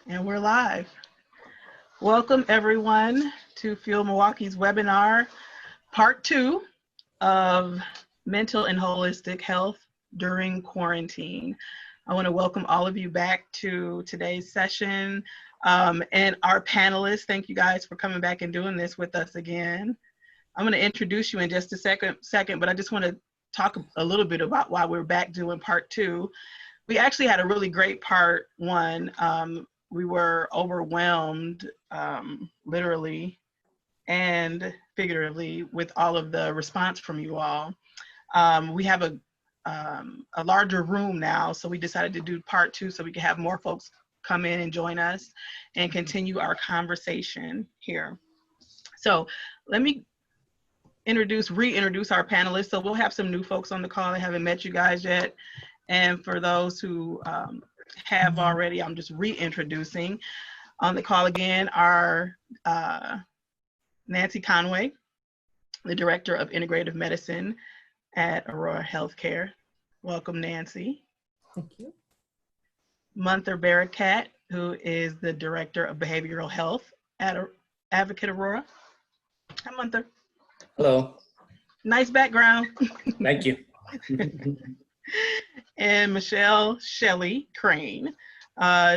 And we're live. Welcome everyone to Fuel Milwaukee's webinar, part 2 of mental and holistic health during quarantine. I want to welcome all of you back to today's session and our panelists. Thank you guys for coming back and doing this with us again. I'm going to introduce you in just a second, but I just want to talk a little bit about why we're back doing part 2. We actually had a really great part 1. We were overwhelmed, literally and figuratively, with all of the response from you all. We have a larger room now, so we decided to do part 2 so we could have more folks come in and join us and continue our conversation here. So let me reintroduce our panelists. So we'll have some new folks on the call. I haven't met you guys yet. And for those who have already, I'm just reintroducing. On the call again are Nancy Conway, the Director of Integrative Medicine at Aurora Healthcare. Welcome, Nancy. Thank you. Munther Barakat, who is the Director of Behavioral Health at Advocate Aurora. Hi, Munther. Hello. Nice background. Thank you. And Michelle Shelley Crane.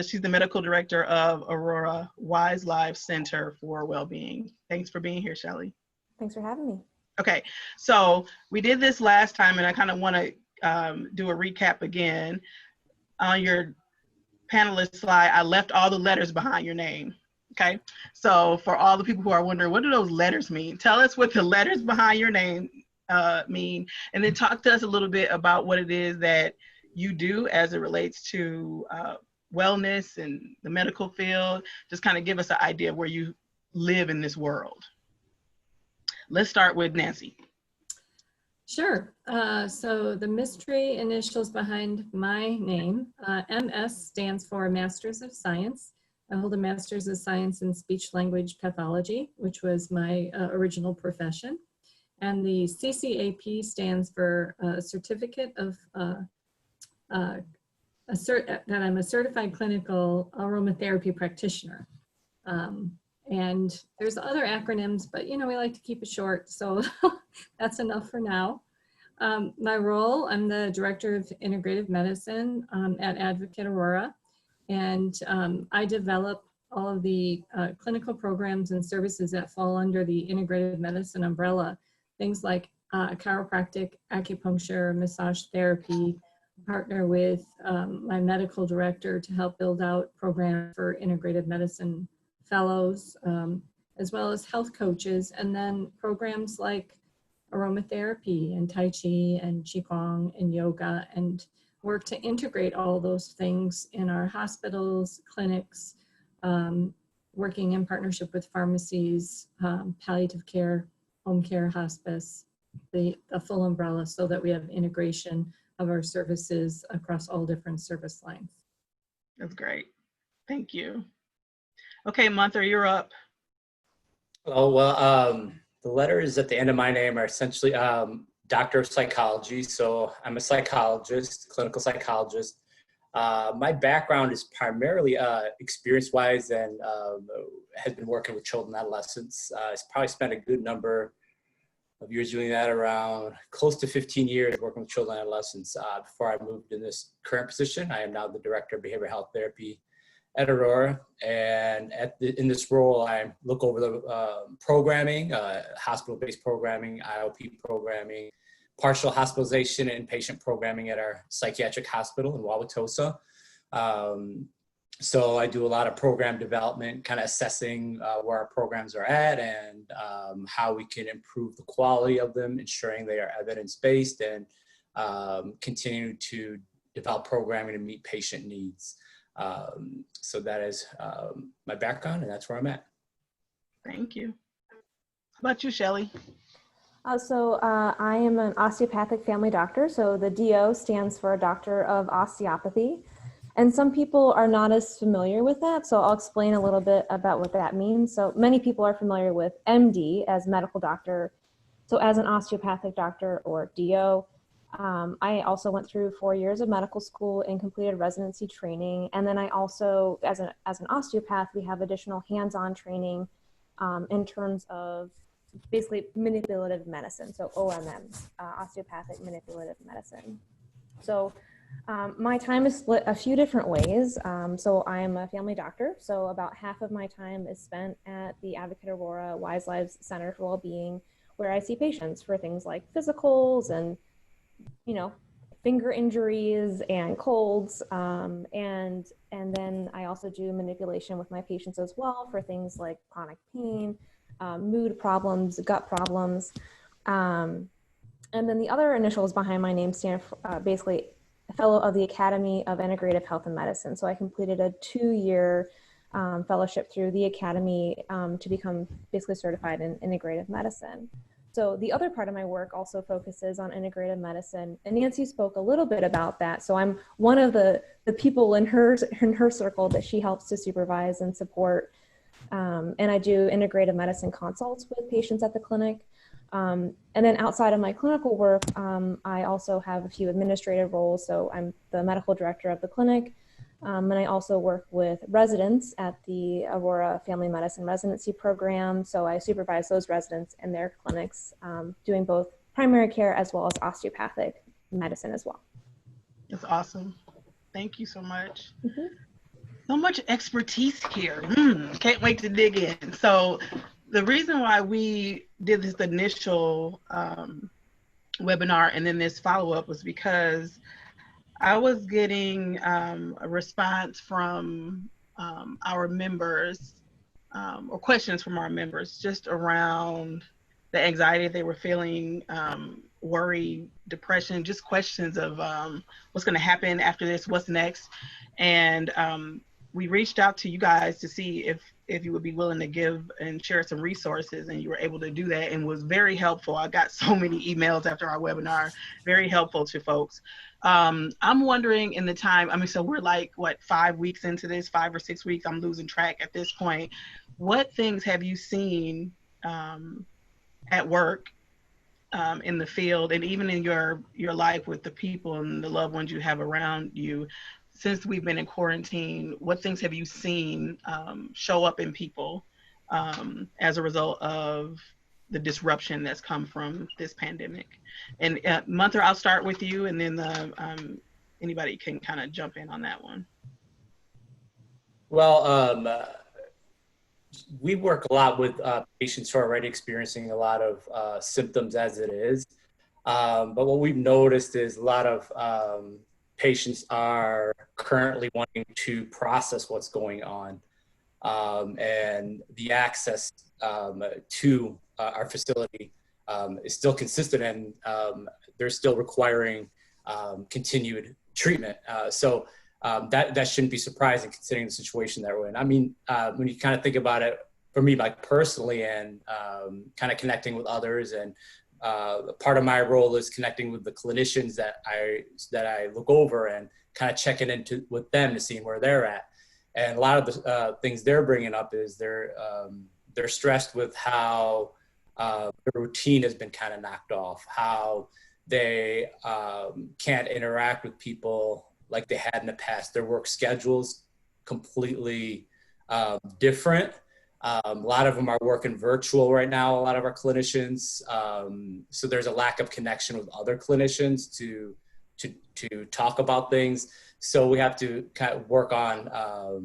She's the Medical Director of Aurora Wise Lives Center for Wellbeing. Thanks for being here, Shelley. Thanks for having me. Okay, so we did this last time, and I kind of want to do a recap again. On your panelist slide, I left all the letters behind your name. Okay, so for all the people who are wondering, what do those letters mean? Tell us what the letters behind your name mean, and then talk to us a little bit about what it is that you do as it relates to wellness and the medical field. Just kind of give us an idea of where you live in this world. Let's start with Nancy. Sure. So the mystery initials behind my name, MS stands for Masters of Science. I hold a Master's of Science in Speech Language Pathology, which was my original profession. And the CCAP stands for Certificate of that I'm a certified clinical aromatherapy practitioner. And there's other acronyms, but we like to keep it short, so that's enough for now. My role, I'm the Director of Integrative Medicine at Advocate Aurora, and I develop all of the clinical programs and services that fall under the integrative medicine umbrella. Things like chiropractic, acupuncture, massage therapy. Partner with my medical director to help build out programs for integrative medicine fellows, as well as health coaches, and then programs like aromatherapy and Tai Chi and Qigong and yoga, and work to integrate all those things in our hospitals, clinics, working in partnership with pharmacies, palliative care, home care, hospice, the full umbrella, so that we have integration of our services across all different service lines. That's great. Thank you. Okay, Munther, you're up. Oh, well, the letters at the end of my name are essentially Doctor of Psychology. So I'm a psychologist, clinical psychologist. My background is primarily experience-wise and has been working with children and adolescents. I've probably spent a good number of years doing that, around close to 15 years working with children and adolescents. Before I moved in this current position, I am now the Director of Behavioral Health Therapy at Aurora. And in this role, I look over the programming, hospital-based programming, IOP programming, partial hospitalization and inpatient programming at our psychiatric hospital in Wauwatosa. So I do a lot of program development, kind of assessing where our programs are at and how we can improve the quality of them, ensuring they are evidence-based, and continue to develop programming to meet patient needs. So that is my background, and that's where I'm at. Thank you. How about you, Shelley? I am an osteopathic family doctor. So the DO stands for Doctor of Osteopathy. And some people are not as familiar with that, so I'll explain a little bit about what that means. So many people are familiar with MD as medical doctor. So as an osteopathic doctor or DO, I also went through 4 years of medical school and completed residency training. And then I also, as an osteopath, we have additional hands-on training in terms of basically manipulative medicine, so OMMs, osteopathic manipulative medicine. So my time is split a few different ways. So I am a family doctor, so about half of my time is spent at the Advocate Aurora Wise Lives Center for Wellbeing, where I see patients for things like physicals and, you know, finger injuries and colds. And then I also do manipulation with my patients as well for things like chronic pain, mood problems, gut problems. And then the other initials behind my name stand for basically a fellow of the Academy of Integrative Health and Medicine. So I completed a 2-year fellowship through the Academy to become basically certified in integrative medicine. So the other part of my work also focuses on integrative medicine, and Nancy spoke a little bit about that. So I'm one of the people in her circle that she helps to supervise and support. And I do integrative medicine consults with patients at the clinic. And then outside of my clinical work, I also have a few administrative roles. So I'm the medical director of the clinic. And I also work with residents at the Aurora Family Medicine Residency Program. So I supervise those residents in their clinics, doing both primary care as well as osteopathic medicine as well. That's awesome. Thank you so much. Mm-hmm. So much expertise here. Can't wait to dig in. So the reason why we did this initial webinar and then this follow-up was because I was getting a response from our members or questions from our members just around the anxiety they were feeling, worry, depression, just questions of what's going to happen after this, what's next. And we reached out to you guys to see if you would be willing to give and share some resources, and you were able to do that and was very helpful. I got so many emails after our webinar, very helpful to folks. I'm wondering in the time, I mean, so we're like, what, 5 weeks into this, 5 or 6 weeks, I'm losing track at this point. What things have you seen at work, in the field, and even in your life with the people and the loved ones you have around you since we've been in quarantine? What things have you seen show up in people as a result of the disruption that's come from this pandemic? And Munther, I'll start with you, and then anybody can kind of jump in on that one. Well, we work a lot with patients who are already experiencing a lot of symptoms as it is. But what we've noticed is a lot of patients are currently wanting to process what's going on. And the access to our facility is still consistent, and they're still requiring continued treatment. So that shouldn't be surprising considering the situation that we're in. I mean, when you kind of think about it, for me, like personally, and kind of connecting with others, and part of my role is connecting with the clinicians that I look over and kind of checking into with them to see where they're at. And a lot of the things they're bringing up is they're stressed with how the routine has been kind of knocked off, how they can't interact with people like they had in the past. Their work schedule's completely different. A lot of them are working virtual right now, a lot of our clinicians. So there's a lack of connection with other clinicians to talk about things. So we have to kind of work on, or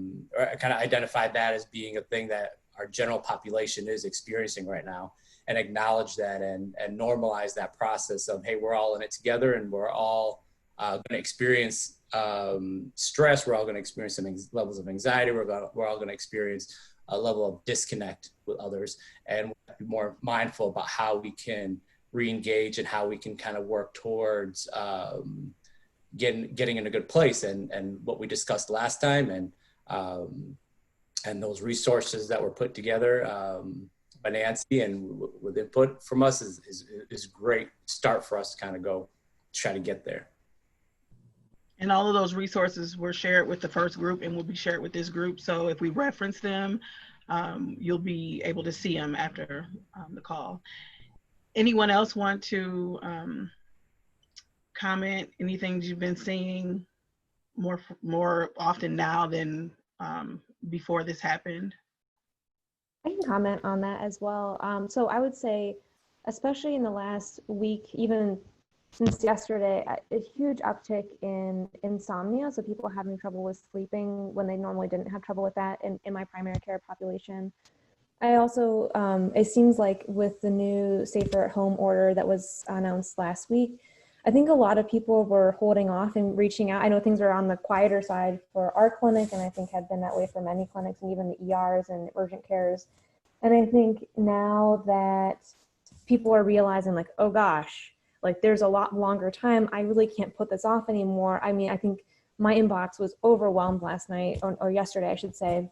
kind of identify that as being a thing that our general population is experiencing right now, and acknowledge that and normalize that process of, hey, we're all in it together, and we're all going to experience stress. We're all going to experience some levels of anxiety. We're all going to experience a level of disconnect with others, and we'll have to be more mindful about how we can re-engage and how we can kind of work towards getting in a good place, and what we discussed last time, and those resources that were put together by Nancy and with input from us is a great start for us to kind of go try to get there. And all of those resources were shared with the first group and will be shared with this group. So if we reference them, you'll be able to see them after the call. Anyone else want to comment anything you've been seeing more often now than before this happened? I can comment on that as well. So I would say, especially in the last week, even since yesterday, a huge uptick in insomnia. So people having trouble with sleeping when they normally didn't have trouble with that in my primary care population. I also, it seems like with the new safer at home order that was announced last week, I think a lot of people were holding off and reaching out. I know things are on the quieter side for our clinic, and I think have been that way for many clinics and even the ERs and urgent cares. And I think now that people are realizing like, oh gosh, like there's a lot longer time, I really can't put this off anymore. I mean, I think my inbox was overwhelmed last night, or yesterday, I should say,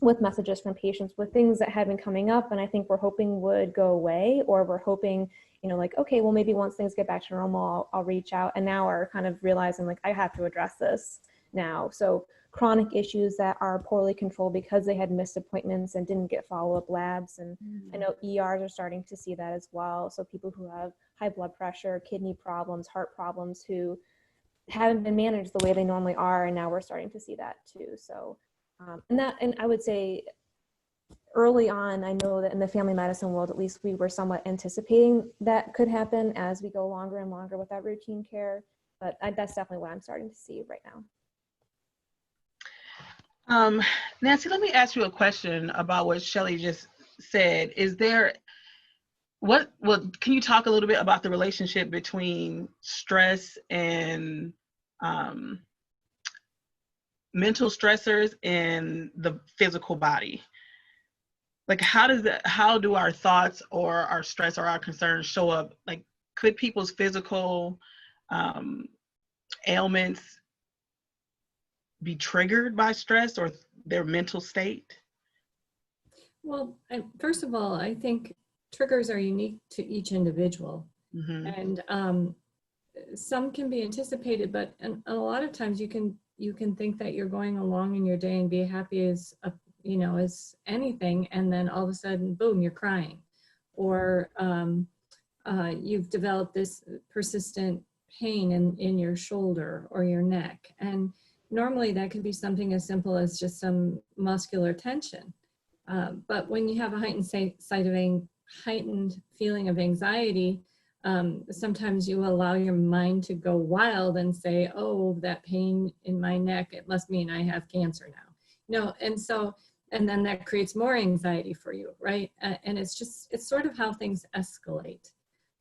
with messages from patients with things that have been coming up and I think we're hoping would go away, or we're hoping, you know, like, okay, well, maybe once things get back to normal, I'll reach out, and now are kind of realizing like, I have to address this now. So chronic issues that are poorly controlled because they had missed appointments and didn't get follow-up labs. And I know ERs are starting to see that as well. So people who have high blood pressure, kidney problems, heart problems, who haven't been managed the way they normally are, and now we're starting to see that too. So and I would say early on, I know that in the family medicine world, at least, we were somewhat anticipating that could happen as we go longer and longer with that routine care. But that's definitely what I'm starting to see right now. Nancy, let me ask you a question about what Shelley just said. Can you talk a little bit about the relationship between stress and mental stressors in the physical body? Like, how do our thoughts or our stress or our concerns show up? Like, could people's physical ailments be triggered by stress or their mental state? Well, first of all, I think triggers are unique to each individual. Mm-hmm. And some can be anticipated, but a lot of times you can think that you're going along in your day and be happy as anything, and then all of a sudden, boom, you're crying, or you've developed this persistent pain in your shoulder or your neck. And normally that could be something as simple as just some muscular tension. But when you have a heightened feeling of anxiety, sometimes you allow your mind to go wild and say, oh, that pain in my neck, it must mean I have cancer now. And then that creates more anxiety for you, right? And it's sort of how things escalate.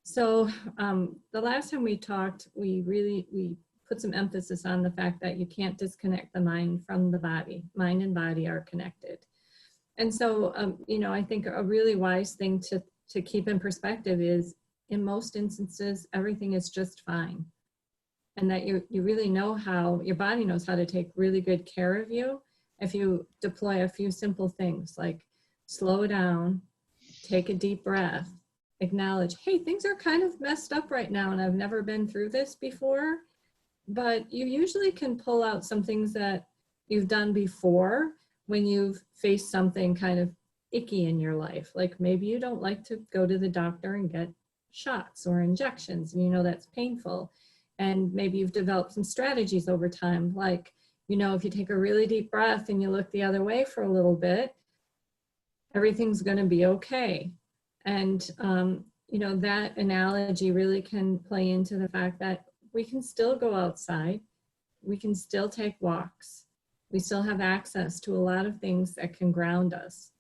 So the last time we talked, we put some emphasis on the fact that you can't disconnect the mind from the body. Mind and body are connected. And so, I think a really wise thing to keep in perspective is, in most instances, everything is just fine. And that you really know how, your body knows how to take really good care of you if you deploy a few simple things like slow down, take a deep breath, acknowledge, hey, things are kind of messed up right now and I've never been through this before. But you usually can pull out some things that you've done before when you've faced something kind of icky in your life. Like maybe you don't like to go to the doctor and get shots or injections, and that's painful. And maybe you've developed some strategies over time, like, if you take a really deep breath and you look the other way for a little bit, everything's going to be okay. And, that analogy really can play into the fact that we can still go outside, we can still take walks, we still have access to a lot of things that can ground us.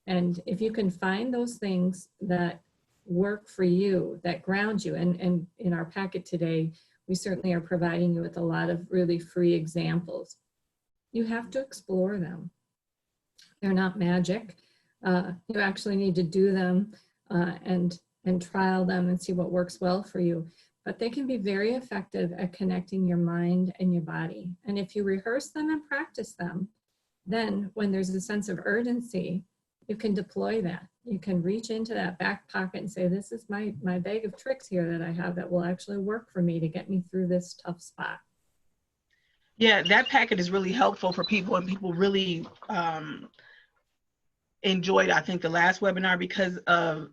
And if you can find those things that work for you, that ground you, and in our packet today, we certainly are providing you with a lot of really free examples. You have to explore them. They're not magic. You actually need to do them and trial them and see what works well for you. But they can be very effective at connecting your mind and your body. And if you rehearse them and practice them, then when there's a sense of urgency, you can deploy that. You can reach into that back pocket and say, this is my bag of tricks here that I have that will actually work for me to get me through this tough spot. Yeah, that packet is really helpful for people, and people really enjoyed, I think, the last webinar because of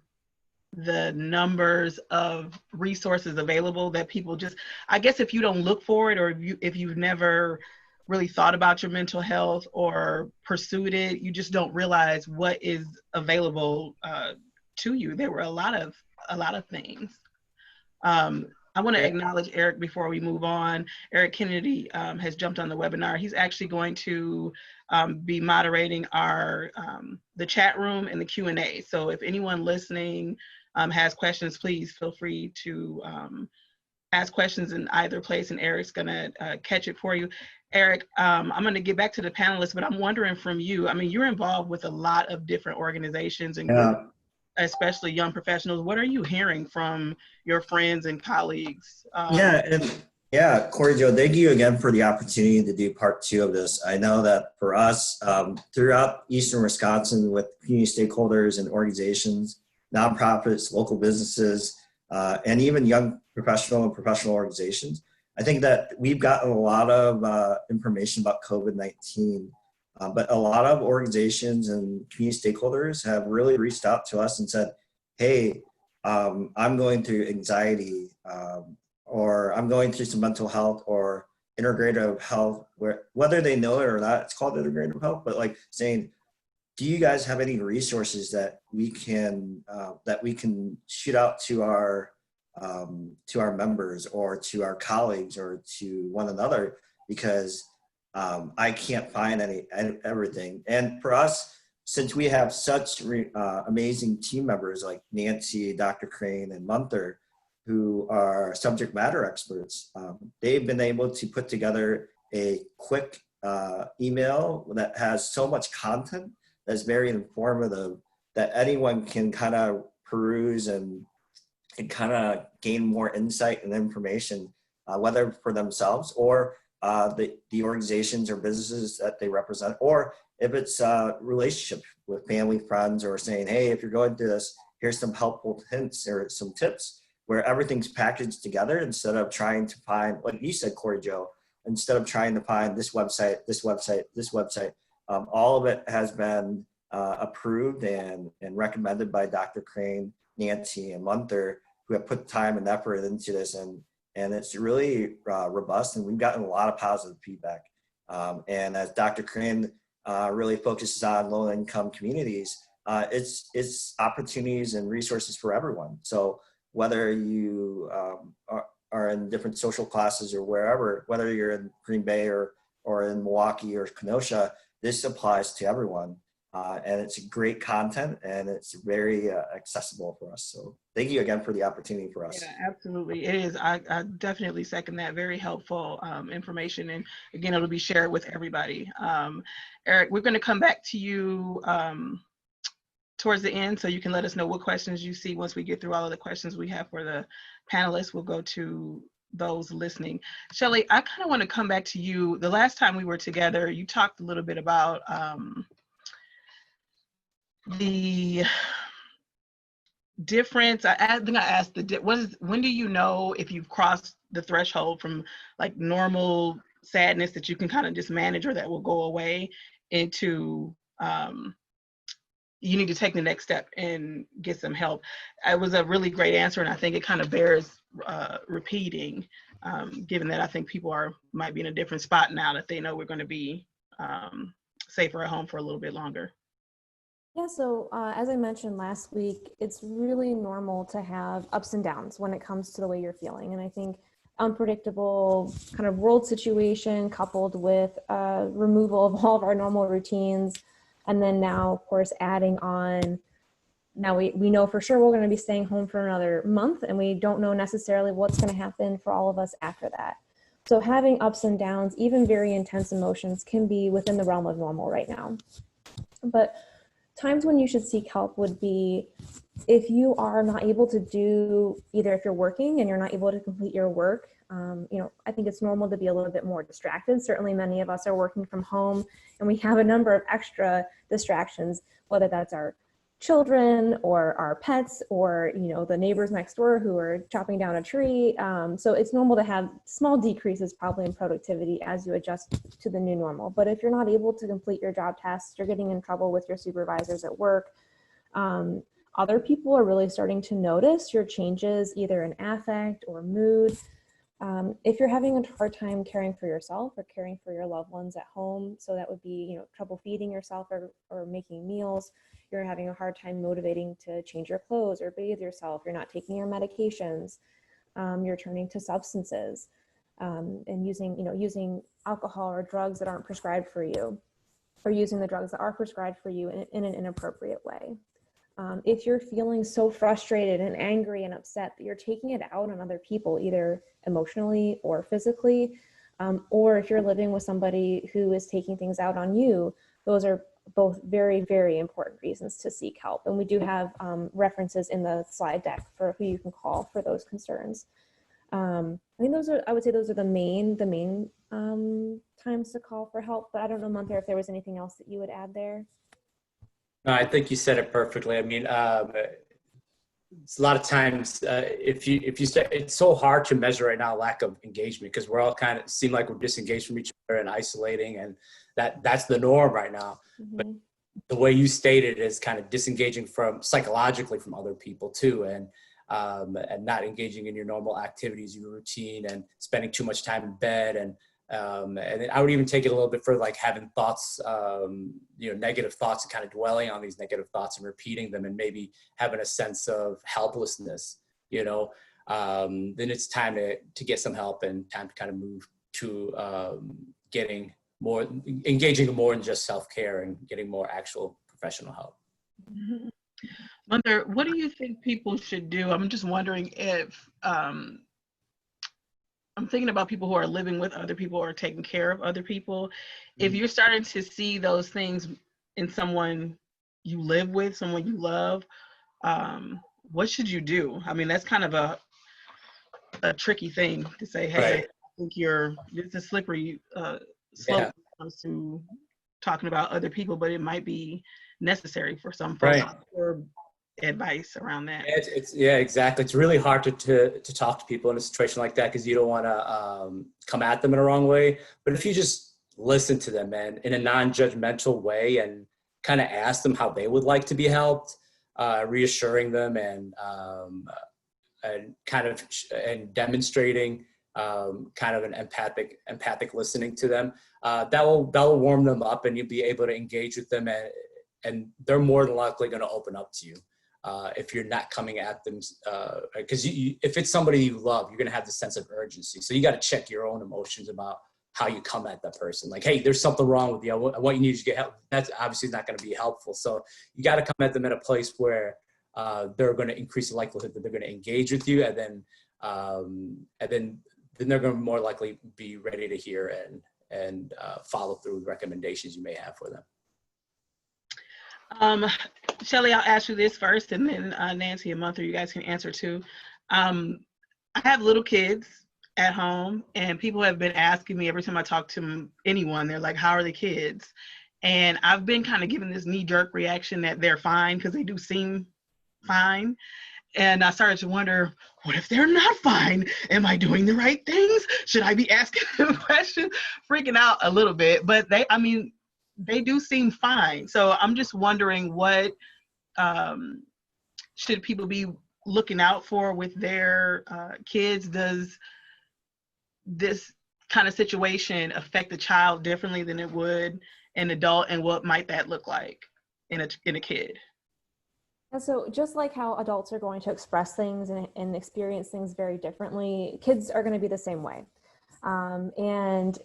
the numbers of resources available that people just, I guess if you don't look for it, or if you've never really thought about your mental health or pursued it, you just don't realize what is available to you. There were a lot of things. I want to acknowledge Eric before we move on. Eric Kennedy has jumped on the webinar. He's actually going to be moderating our the chat room and the Q&A. So if anyone listening has questions, please feel free to ask questions in either place, and Eric's going to catch it for you. Eric, I'm going to get back to the panelists, but I'm wondering from you, I mean, you're involved with a lot of different organizations and groups, especially young professionals. What are you hearing from your friends and colleagues? Corey Joe, thank you again for the opportunity to do part 2 of this. I know that for us, throughout Eastern Wisconsin, with community stakeholders and organizations, nonprofits, local businesses, and even young professional organizations, I think that we've gotten a lot of information about COVID-19. But a lot of organizations and community stakeholders have really reached out to us and said, hey, I'm going through anxiety, or I'm going through some mental health or integrative health, whether they know it or not, it's called integrative health, but like saying, do you guys have any resources that we can shoot out to our members or to our colleagues or to one another, because I can't find everything. And for us, since we have such amazing team members like Nancy, Dr. Crane, and Munther, who are subject matter experts, they've been able to put together a quick email that has so much content that's very informative that anyone can kind of peruse and kind of gain more insight and information, whether for themselves or the organizations or businesses that they represent, or if it's a relationship with family, friends, or saying, hey, if you're going through this, here's some helpful hints or some tips, where everything's packaged together instead of trying to find, like you said, Corey Joe, instead of trying to find this website, all of it has been approved and recommended by Dr. Crane, Nancy, and Munther, who have put time and effort into this, and it's really robust, and we've gotten a lot of positive feedback. And as Dr. Crane really focuses on low-income communities, it's opportunities and resources for everyone. So whether you are in different social classes or wherever, whether you're in Green Bay or in Milwaukee or Kenosha, this applies to everyone. And it's great content, and it's very accessible for us. So thank you again for the opportunity for us. Yeah, absolutely. It is. I definitely second that. Very helpful information. And again, it'll be shared with everybody. Eric, we're going to come back to you towards the end, so you can let us know what questions you see. Once we get through all of the questions we have for the panelists, we'll go to those listening. Shelley, I kind of want to come back to you. The last time we were together, you talked a little bit about the difference. I think I asked when do you know if you've crossed the threshold from like normal sadness that you can kind of just manage or that will go away into you need to take the next step and get some help. It was a really great answer, and I think it kind of bears repeating, given that I think people might be in a different spot now that they know we're going to be safer at home for a little bit longer. Yeah, so as I mentioned last week, it's really normal to have ups and downs when it comes to the way you're feeling. And I think unpredictable kind of world situation coupled with removal of all of our normal routines. And then now, of course, adding on, now we know for sure we're going to be staying home for another month, and we don't know necessarily what's going to happen for all of us after that. So having ups and downs, even very intense emotions, can be within the realm of normal right now. But times when you should seek help would be if you are not able to do, either if you're working and you're not able to complete your work. I think it's normal to be a little bit more distracted. Certainly many of us are working from home, and we have a number of extra distractions, whether that's our children or our pets or, the neighbors next door who are chopping down a tree. So it's normal to have small decreases probably in productivity as you adjust to the new normal. But if you're not able to complete your job tasks, you're getting in trouble with your supervisors at work. other people are really starting to notice your changes either in affect or mood. If you're having a hard time caring for yourself or caring for your loved ones at home, so that would be, you know, trouble feeding yourself or making meals, you're having a hard time motivating to change your clothes or bathe yourself, you're not taking your medications, you're turning to substances, and using alcohol or drugs that aren't prescribed for you, or using the drugs that are prescribed for you in an inappropriate way. If you're feeling so frustrated and angry and upset that you're taking it out on other people, either emotionally or physically, or if you're living with somebody who is taking things out on you, those are both very, very important reasons to seek help. And we do have references in the slide deck for who you can call for those concerns. I think I would say those are the main times to call for help, but I don't know, Manther, if there was anything else that you would add there. No, I think you said it perfectly. I mean, it's a lot of times if you say, it's so hard to measure right now lack of engagement, because we're all kind of seem like we're disengaged from each other and isolating, and that's the norm right now. Mm-hmm. But the way you stated is kind of disengaging from psychologically from other people too, and not engaging in your normal activities, your routine, and spending too much time in bed, and I would even take it a little bit further, like having thoughts, negative thoughts, and kind of dwelling on these negative thoughts and repeating them, and maybe having a sense of helplessness, then it's time to get some help, and time to kind of move to engaging more in just self-care and getting more actual professional help. Mm-hmm. Mother, what do you think people should do? I'm just wondering if, I'm thinking about people who are living with other people or taking care of other people. Mm-hmm. If you're starting to see those things in someone you live with, someone you love, what should you do? I mean, that's kind of a tricky thing to say, hey, right. I think it's a slippery slope when it comes to talking about other people, but it might be necessary for some folks. Right. Or advice around that. Yeah, exactly. It's really hard to talk to people in a situation like that, because you don't want to come at them in a wrong way. But if you just listen to them, and in a non-judgmental way, and kind of ask them how they would like to be helped, reassuring them, and demonstrating kind of an empathic listening to them, that will warm them up, and you'll be able to engage with them, and they're more than likely going to open up to you. If you're not coming at them, because if it's somebody you love, you're going to have this sense of urgency. So you got to check your own emotions about how you come at that person. Like, hey, there's something wrong with you. I want you to get help. That's obviously not going to be helpful. So you got to come at them in a place where they're going to increase the likelihood that they're going to engage with you, and then they're going to more likely be ready to hear and follow through with recommendations you may have for them. Shelly, I'll ask you this first, and then Nancy and Manther, you guys can answer too. I have little kids at home, and people have been asking me every time I talk to anyone, they're like, how are the kids? And I've been kind of given this knee-jerk reaction that they're fine, because they do seem fine. And I started to wonder, what if they're not fine? Am I doing the right things? Should I be asking them questions? Freaking out a little bit, but they do seem fine. So I'm just wondering, what should people be looking out for with their kids? Does this kind of situation affect the child differently than it would an adult, and what might that look like in a kid? And so just like how adults are going to express things and experience things very differently, kids are going to be the same way. And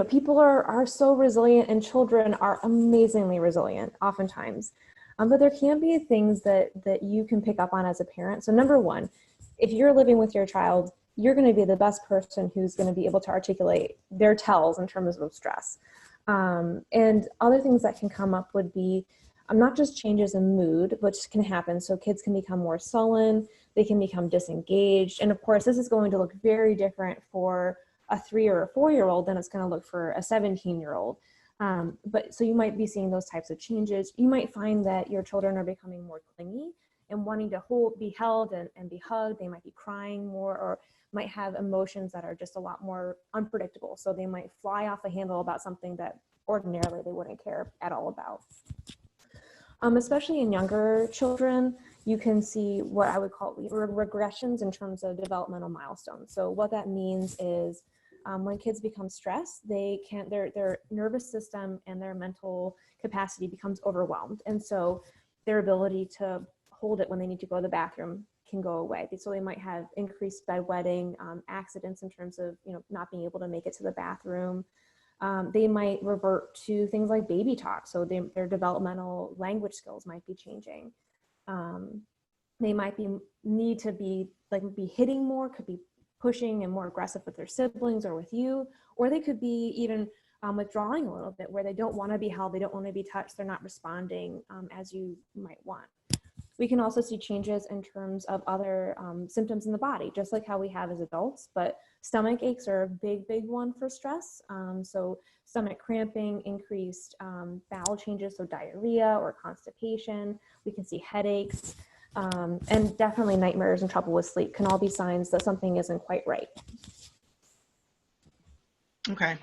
people are so resilient, and children are amazingly resilient oftentimes. But there can be things that you can pick up on as a parent. So number one, if you're living with your child, you're going to be the best person who's going to be able to articulate their tells in terms of stress. And other things that can come up would be not just changes in mood, which can happen. So kids can become more sullen, they can become disengaged. And of course, this is going to look very different for a 3 or a 4-year-old than it's going to look for a 17-year-old. But so you might be seeing those types of changes. You might find that your children are becoming more clingy and wanting to be held and be hugged. They might be crying more, or might have emotions that are just a lot more unpredictable. So they might fly off the handle about something that ordinarily they wouldn't care at all about. Especially in younger children, you can see what I would call regressions in terms of developmental milestones. So what that means is when kids become stressed, their nervous system and their mental capacity becomes overwhelmed. And so their ability to hold it when they need to go to the bathroom can go away. So they might have increased bedwetting, accidents in terms of, not being able to make it to the bathroom. They might revert to things like baby talk. So their developmental language skills might be changing. They might need to be hitting more, could be pushing and more aggressive with their siblings or with you, or they could be even withdrawing a little bit where they don't want to be held, they don't want to be touched, they're not responding as you might want. We can also see changes in terms of other symptoms in the body, just like how we have as adults, but stomach aches are a big one for stress. So stomach cramping, increased bowel changes, so diarrhea or constipation. We can see headaches, and definitely nightmares and trouble with sleep can all be signs that something isn't quite right. Okay.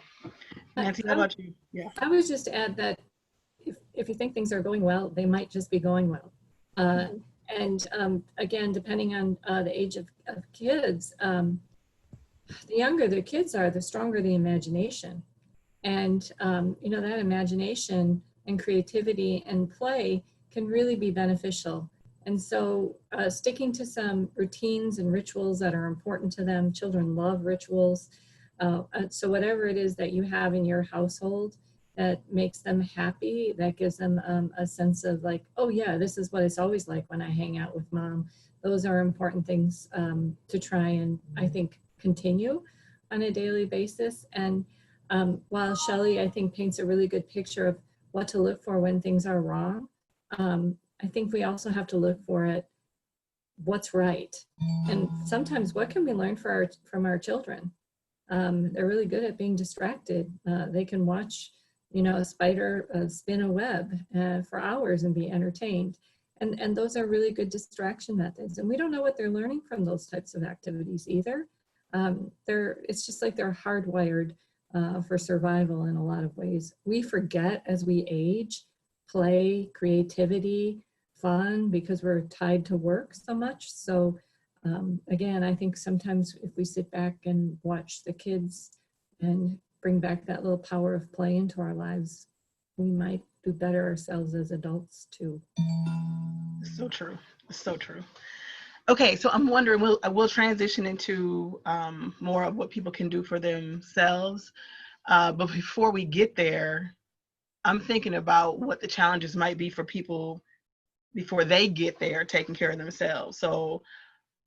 Nancy, how about you? Yeah. I would just add that if you think things are going well, they might just be going well. And again, depending on the age of kids, the younger the kids are, the stronger the imagination. And, that imagination and creativity and play can really be beneficial. And so sticking to some routines and rituals that are important to them, children love rituals. So whatever it is that you have in your household that makes them happy, that gives them a sense of like, oh yeah, this is what it's always like when I hang out with mom. Those are important things to try and, I think, continue on a daily basis. And while Shelley, I think, paints a really good picture of what to look for when things are wrong, I think we also have to look for it, what's right. And sometimes what can we learn from our children? They're really good at being distracted. They can watch, a spider spin a web for hours and be entertained. And those are really good distraction methods. And we don't know what they're learning from those types of activities either. It's just like they're hardwired for survival in a lot of ways. We forget as we age, play, creativity, fun, because we're tied to work so much. So again, I think sometimes if we sit back and watch the kids and bring back that little power of play into our lives, we might do better ourselves as adults too. So true. So true. Okay, so I'm wondering, we'll transition into more of what people can do for themselves. But before we get there, I'm thinking about what the challenges might be for people before they get there taking care of themselves. So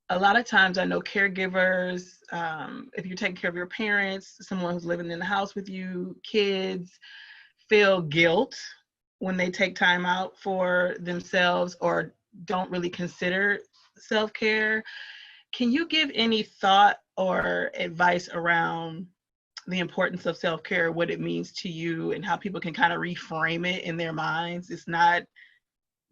a lot of times I know caregivers, if you're taking care of your parents, someone who's living in the house with you, kids feel guilt when they take time out for themselves or don't really consider self-care. Can you give any thought or advice around the importance of self-care, what it means to you, and how people can kind of reframe it in their minds? It's not,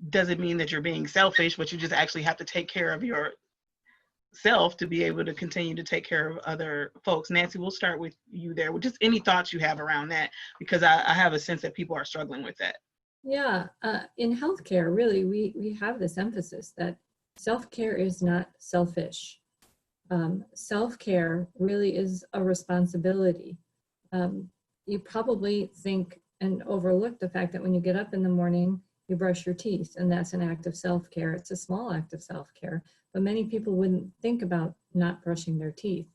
doesn't mean that you're being selfish, but you just actually have to take care of yourself to be able to continue to take care of other folks. Nancy, we'll start with you there. With just any thoughts you have around that, because I have a sense that people are struggling with that. Yeah, in healthcare, really, we have this emphasis that self-care is not selfish. Self-care really is a responsibility. You probably think and overlook the fact that when you get up in the morning, you brush your teeth, and that's an act of self-care. It's a small act of self-care, but many people wouldn't think about not brushing their teeth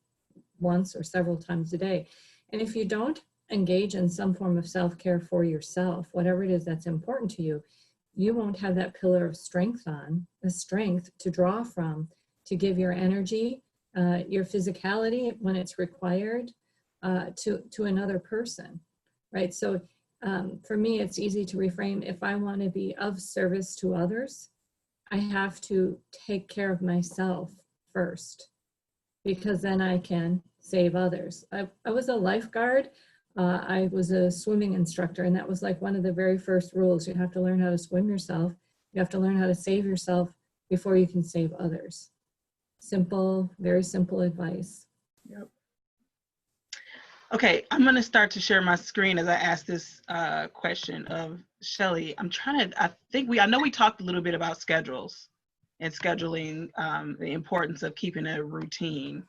once or several times a day. And if you don't engage in some form of self-care for yourself, whatever it is that's important to you, you won't have that pillar of strength on, the strength to draw from, to give your energy, your physicality when it's required to another person, right? So for me, it's easy to reframe. If I want to be of service to others, I have to take care of myself first, because then I can save others. I was a lifeguard. I was a swimming instructor, and that was like one of the very first rules. You have to learn how to swim yourself. You have to learn how to save yourself before you can save others. Simple, very simple advice. Yep. Okay, I'm going to start to share my screen as I ask this question of Shelly. I know we talked a little bit about schedules and scheduling, the importance of keeping a routine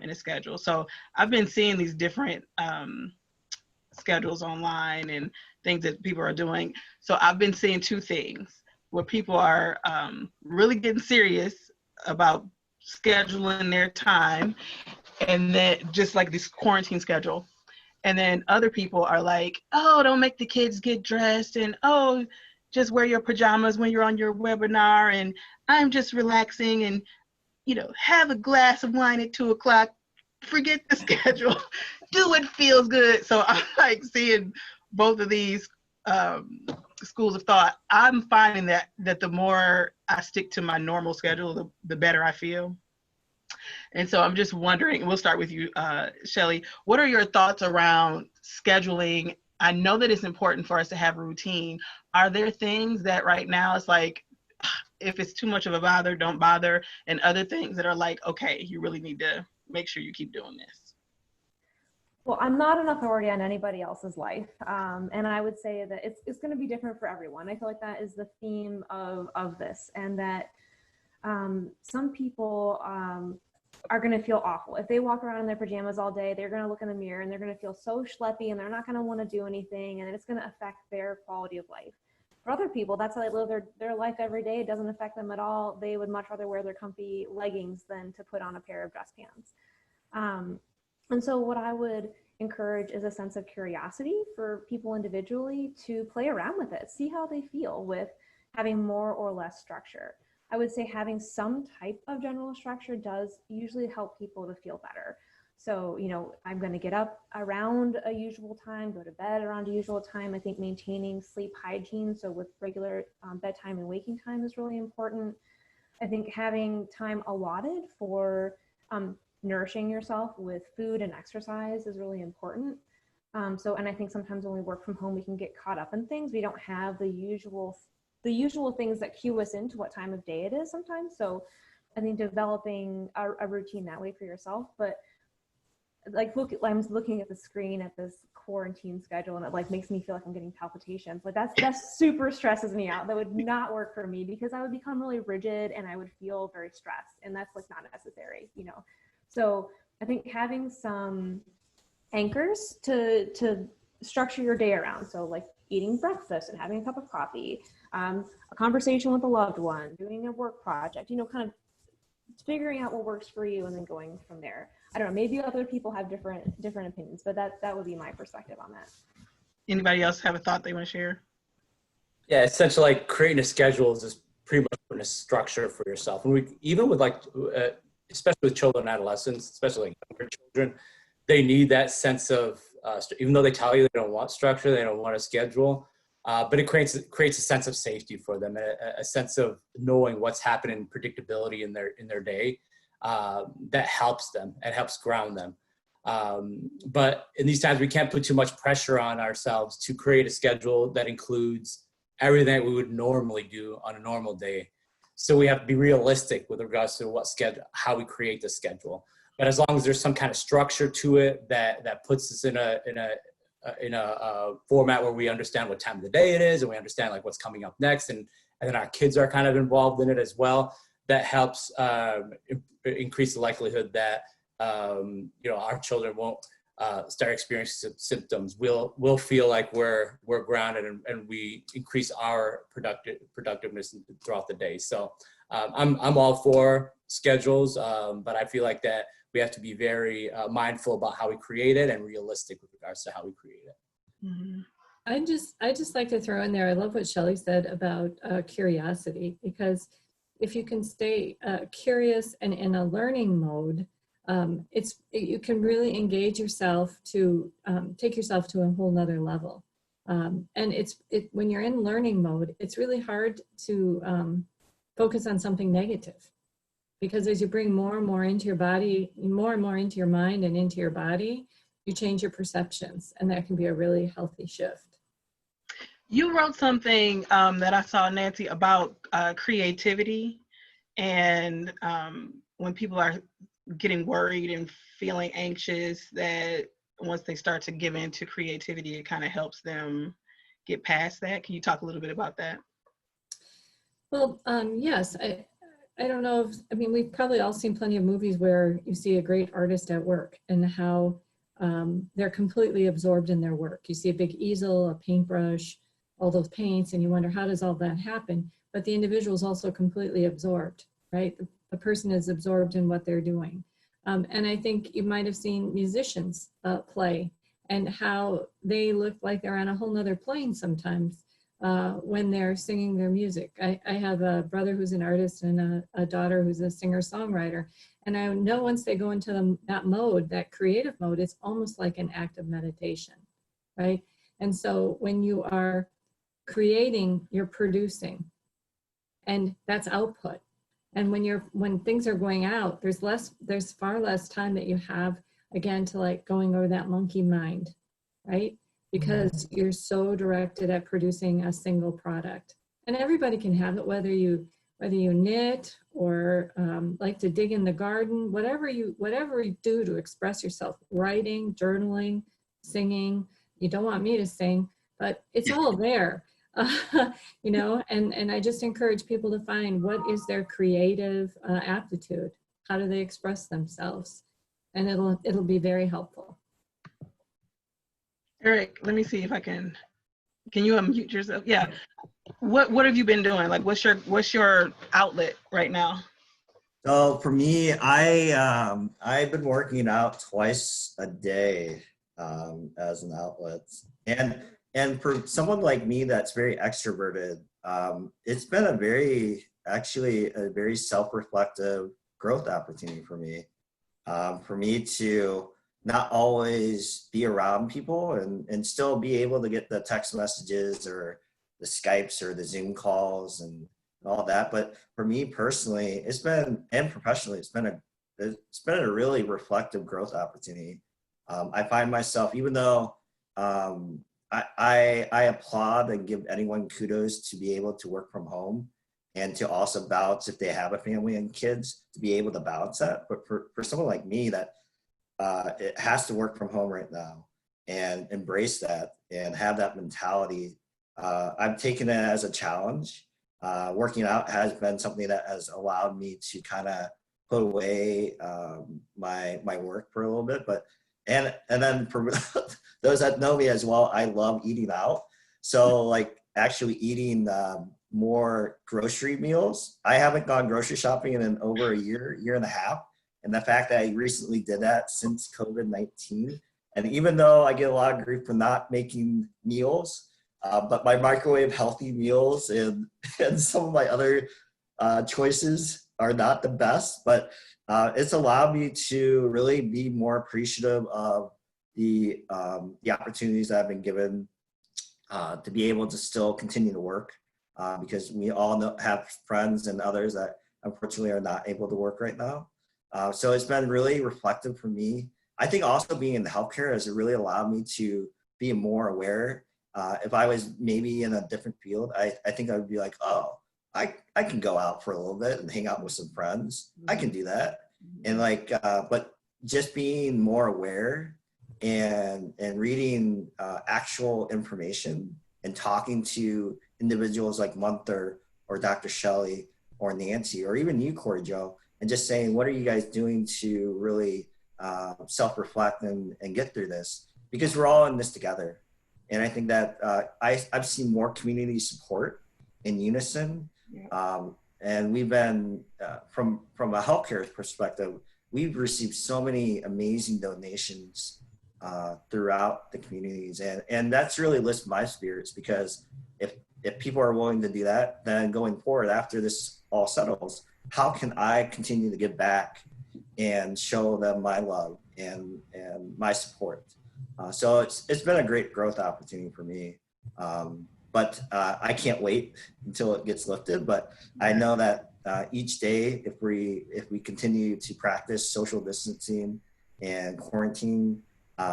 in a schedule. So I've been seeing these different schedules online and things that people are doing. So I've been seeing two things where people are really getting serious about scheduling their time, and then just like this quarantine schedule. And then other people are like, oh, don't make the kids get dressed, and oh, just wear your pajamas when you're on your webinar, and I'm just relaxing, and have a glass of wine at 2 o'clock. Forget the schedule. Do what feels good. So I'm like seeing both of these schools of thought. I'm finding that the more I stick to my normal schedule, the better I feel. And so I'm just wondering, we'll start with you, Shelly. What are your thoughts around scheduling? I know that it's important for us to have a routine. Are there things that right now it's like, if it's too much of a bother, don't bother, and other things that are like, okay, you really need to make sure you keep doing this? Well, I'm not an authority on anybody else's life. And I would say that it's going to be different for everyone. I feel like that is the theme of this, and that some people are going to feel awful. If they walk around in their pajamas all day, they're going to look in the mirror and they're going to feel so schleppy, and they're not going to want to do anything, and it's going to affect their quality of life. For other people, that's how they live their life every day. It doesn't affect them at all. They would much rather wear their comfy leggings than to put on a pair of dress pants. And so what I would encourage is a sense of curiosity for people individually to play around with it, see how they feel with having more or less structure. I would say having some type of general structure does usually help people to feel better. So, I'm going to get up around a usual time, go to bed around a usual time. I think maintaining sleep hygiene, so with regular bedtime and waking time, is really important. I think having time allotted for nourishing yourself with food and exercise is really important. And I think sometimes when we work from home, we can get caught up in things. We don't have the usual things that cue us into what time of day it is sometimes. So I think developing a routine that way for yourself. But I'm looking at the screen at this quarantine schedule, and it makes me feel like I'm getting palpitations. That super stresses me out. That would not work for me, because I would become really rigid and I would feel very stressed, and that's not necessary, So I think having some anchors to structure your day around. So eating breakfast and having a cup of coffee, a conversation with a loved one, doing a work project, kind of figuring out what works for you and then going from there. I don't know, maybe other people have different opinions, but that would be my perspective on that. Anybody else have a thought they want to share? Yeah, essentially creating a schedule is just pretty much putting a structure for yourself. And even with especially with children and adolescents, especially younger children, they need that sense of, even though they tell you they don't want structure, they don't want a schedule, but it creates a sense of safety for them, a sense of knowing what's happening, predictability in their day, that helps them and helps ground them. But in these times, we can't put too much pressure on ourselves to create a schedule that includes everything that we would normally do on a normal day. So we have to be realistic with regards to how we create the schedule. But as long as there's some kind of structure to it that puts us in a format where we understand what time of the day it is, and we understand what's coming up next, and then our kids are kind of involved in it as well, that helps increase the likelihood that our children won't start experiencing symptoms. We'll feel like we're grounded, and we increase our productiveness throughout the day. So I'm all for schedules, but I feel like that we have to be very mindful about how we create it and realistic with regards to how we create it. Mm-hmm. I just like to throw in there, I love what Shelly said about curiosity, because if you can stay curious and in a learning mode, you can really engage yourself to take yourself to a whole nother level. And when you're in learning mode, it's really hard to focus on something negative, because as you bring more and more into your body, more and more into your mind and into your body, you change your perceptions, and that can be a really healthy shift. You wrote something that I saw, Nancy, about creativity, and when people are getting worried and feeling anxious, that once they start to give in to creativity, it kind of helps them get past that. Can you talk a little bit about that? Well, yes, I don't know if, I mean, we've probably all seen plenty of movies where you see a great artist at work and how they're completely absorbed in their work. You see a big easel, a paintbrush, all those paints, and you wonder, how does all that happen? But the individual is also completely absorbed, right? The person is absorbed in what they're doing. And I think you might have seen musicians play and how they look like they're on a whole nother plane sometimes when they're singing their music. I have a brother who's an artist and a daughter who's a singer-songwriter. And I know once they go into that mode, that creative mode, it's almost like an act of meditation, right? And so when you are creating, you're producing, and that's output. And when things are going out, there's far less time that you have, again, to like going over that monkey mind, right? Because you're so directed at producing a single product. And everybody can have it, whether you knit or like to dig in the garden, whatever you do to express yourself, writing, journaling, singing. You don't want me to sing, but it's all there. You know, and I just encourage people to find what is their creative aptitude. How do they express themselves? And it'll be very helpful. Eric, let me see if I can you unmute yourself? Yeah. What have you been doing? Like, what's your outlet right now? So for me, I've been working out twice a day as an outlet, and for someone like me that's very extroverted, it's been a very self-reflective growth opportunity for me to not always be around people and still be able to get the text messages or the Skypes or the Zoom calls and all that. But for me personally, and professionally, it's been a really reflective growth opportunity. I find myself, even though I applaud and give anyone kudos to be able to work from home and to also balance, if they have a family and kids, to be able to balance that. But for someone like me that it has to work from home right now and embrace that and have that mentality, I've taken it as a challenge. Working out has been something that has allowed me to kind of put away my work for a little bit. And then for those that know me as well, I love eating out. So like actually eating more grocery meals. I haven't gone grocery shopping in over a year and a half. And the fact that I recently did that since COVID-19. And even though I get a lot of grief for not making meals, but my microwave healthy meals and some of my other choices are not the best, but it's allowed me to really be more appreciative of the opportunities that I've been given to be able to still continue to work, because we all have friends and others that unfortunately are not able to work right now. So it's been really reflective for me. I think also being in the healthcare has really allowed me to be more aware. If I was maybe in a different field, I think I would be like, oh, I can go out for a little bit and hang out with some friends. I can do that. And like, but just being more aware and reading actual information and talking to individuals like Munther or Dr. Shelley or Nancy or even you, Corey Joe, and just saying, what are you guys doing to really self-reflect and get through this? Because we're all in this together. And I think that I've seen more community support in unison. And we've been, from a healthcare perspective, we've received so many amazing donations throughout the communities. And that's really lifted my spirits, because if people are willing to do that, then going forward after this all settles, how can I continue to give back and show them my love and my support? So it's been a great growth opportunity for me. But I can't wait until it gets lifted. But I know that each day, if we continue to practice social distancing and quarantine,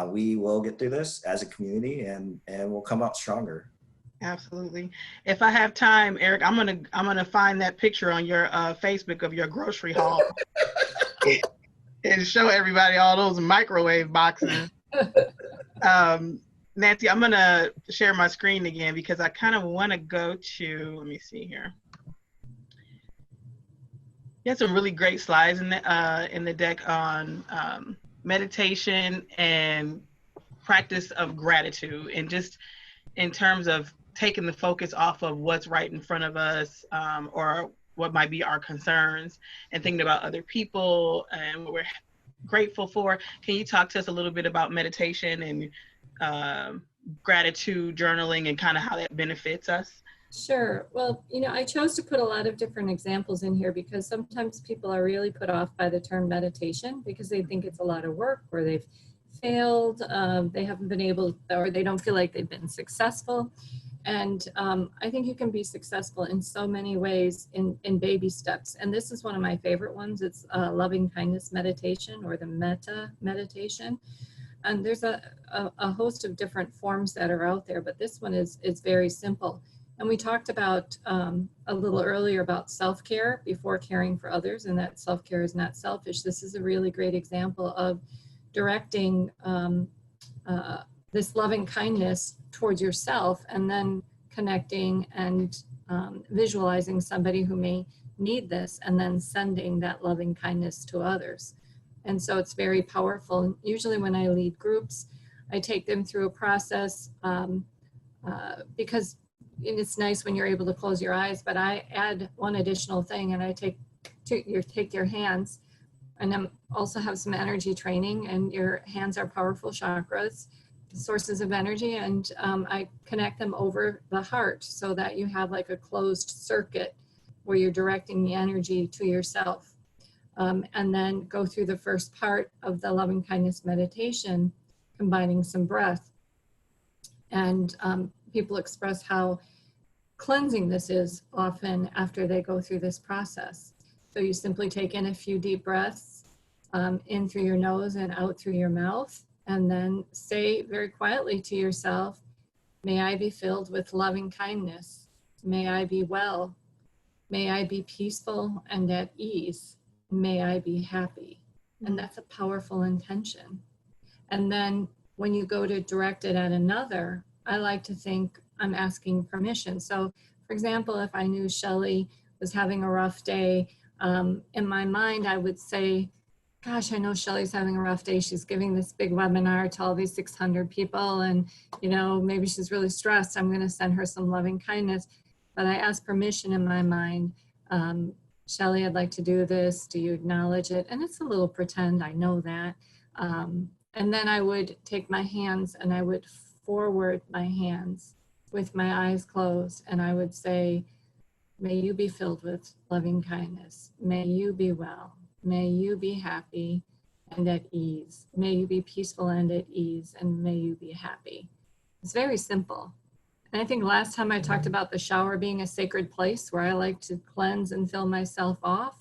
we will get through this as a community, and we'll come out stronger. Absolutely. If I have time, Eric, I'm gonna find that picture on your Facebook of your grocery haul and show everybody all those microwave boxes. Nancy, I'm gonna share my screen again because I kind of want to go to, let me see here. You had some really great slides in the deck on meditation and practice of gratitude, and just in terms of taking the focus off of what's right in front of us, or what might be our concerns, and thinking about other people and what we're grateful for. Can you talk to us a little bit about meditation and gratitude journaling and kind of how that benefits us? Sure. Well, I chose to put a lot of different examples in here because sometimes people are really put off by the term meditation because they think it's a lot of work, or they've failed, they haven't been able, or they don't feel like they've been successful. And I think you can be successful in so many ways in baby steps. And this is one of my favorite ones. It's loving kindness meditation, or the metta meditation. And there's a host of different forms that are out there, but this one is very simple. And we talked about a little earlier about self-care before caring for others, and that self-care is not selfish. This is a really great example of directing this loving kindness towards yourself, and then connecting and visualizing somebody who may need this, and then sending that loving kindness to others. And so it's very powerful. Usually when I lead groups, I take them through a process because it's nice when you're able to close your eyes, but I add one additional thing, and I take your hands, and I also have some energy training, and your hands are powerful chakras, sources of energy, and I connect them over the heart so that you have like a closed circuit where you're directing the energy to yourself. And then go through the first part of the loving kindness meditation, combining some breath. And people express how cleansing this is often after they go through this process. So you simply take in a few deep breaths, in through your nose and out through your mouth, and then say very quietly to yourself, may I be filled with loving kindness. May I be well. May I be peaceful and at ease. May I be happy. And that's a powerful intention. And then when you go to direct it at another, I like to think I'm asking permission. So for example, if I knew Shelley was having a rough day, in my mind, I would say, gosh, I know Shelley's having a rough day. She's giving this big webinar to all these 600 people, and maybe she's really stressed. I'm going to send her some loving kindness. But I ask permission in my mind. Shelley, I'd like to do this. Do you acknowledge it? And it's a little pretend, I know that. And then I would take my hands and I would forward my hands with my eyes closed, and I would say, may you be filled with loving kindness. May you be well. May you be happy and at ease. May you be peaceful and at ease, and may you be happy. It's very simple. And I think last time I talked about the shower being a sacred place where I like to cleanse and fill myself up.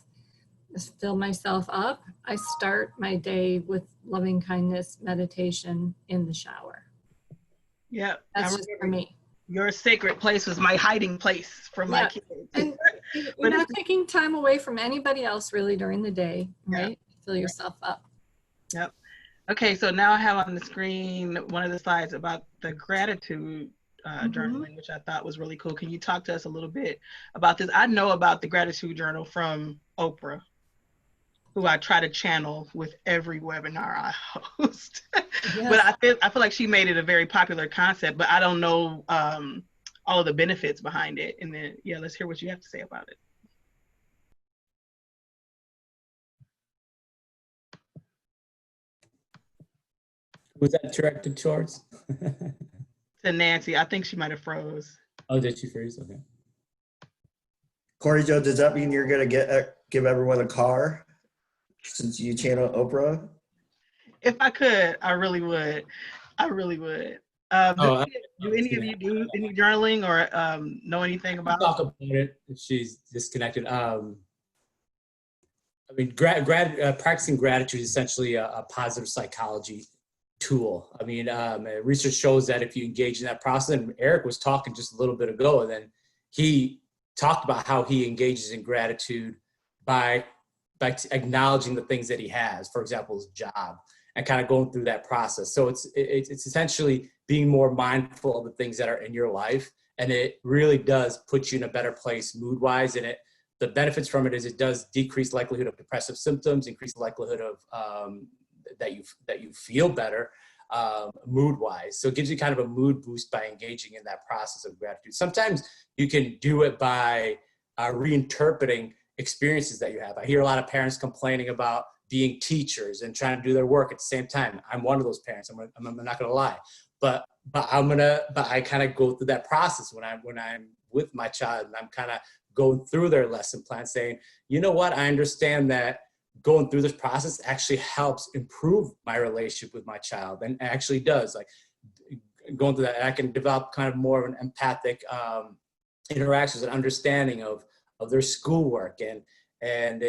I start my day with loving kindness meditation in the shower. Yeah, that's just for me. Your sacred place was my hiding place for my kids. And you're not taking time away from anybody else really during the day, right? Yep. Fill yourself up. Yep. Okay, so now I have on the screen one of the slides about the gratitude journaling, which I thought was really cool. Can you talk to us a little bit about this? I know about the gratitude journal from Oprah, who I try to channel with every webinar I host. Yes. But I feel like she made it a very popular concept, but I don't know all of the benefits behind it. And then, yeah, let's hear what you have to say about it. Was that directed towards? To Nancy. I think she might have froze. Oh, did she freeze? Okay. Corey Joe, does that mean you're going to give everyone a car since you channel Oprah? If I could, I really would. I really would. Do any of you do any journaling or know anything about talk about it if she's disconnected? I mean, practicing gratitude is essentially a positive psychology tool. I mean, research shows that if you engage in that process, and Eric was talking just a little bit ago, and then he talked about how he engages in gratitude by acknowledging the things that he has, for example, his job. and kind of going through that process. So it's essentially being more mindful of the things that are in your life. And it really does put you in a better place mood-wise. And the benefits from it is it does decrease likelihood of depressive symptoms, increase the likelihood of that you feel better mood-wise. So it gives you kind of a mood boost by engaging in that process of gratitude. Sometimes you can do it by reinterpreting experiences that you have. I hear a lot of parents complaining about being teachers and trying to do their work at the same time. I'm one of those parents. I'm not going to lie, but I kind of go through that process when I'm with my child, and I'm kind of going through their lesson plan, saying, you know what, I understand that going through this process actually helps improve my relationship with my child, and actually does. Like going through that, I can develop kind of more of an empathic interactions and understanding of their schoolwork and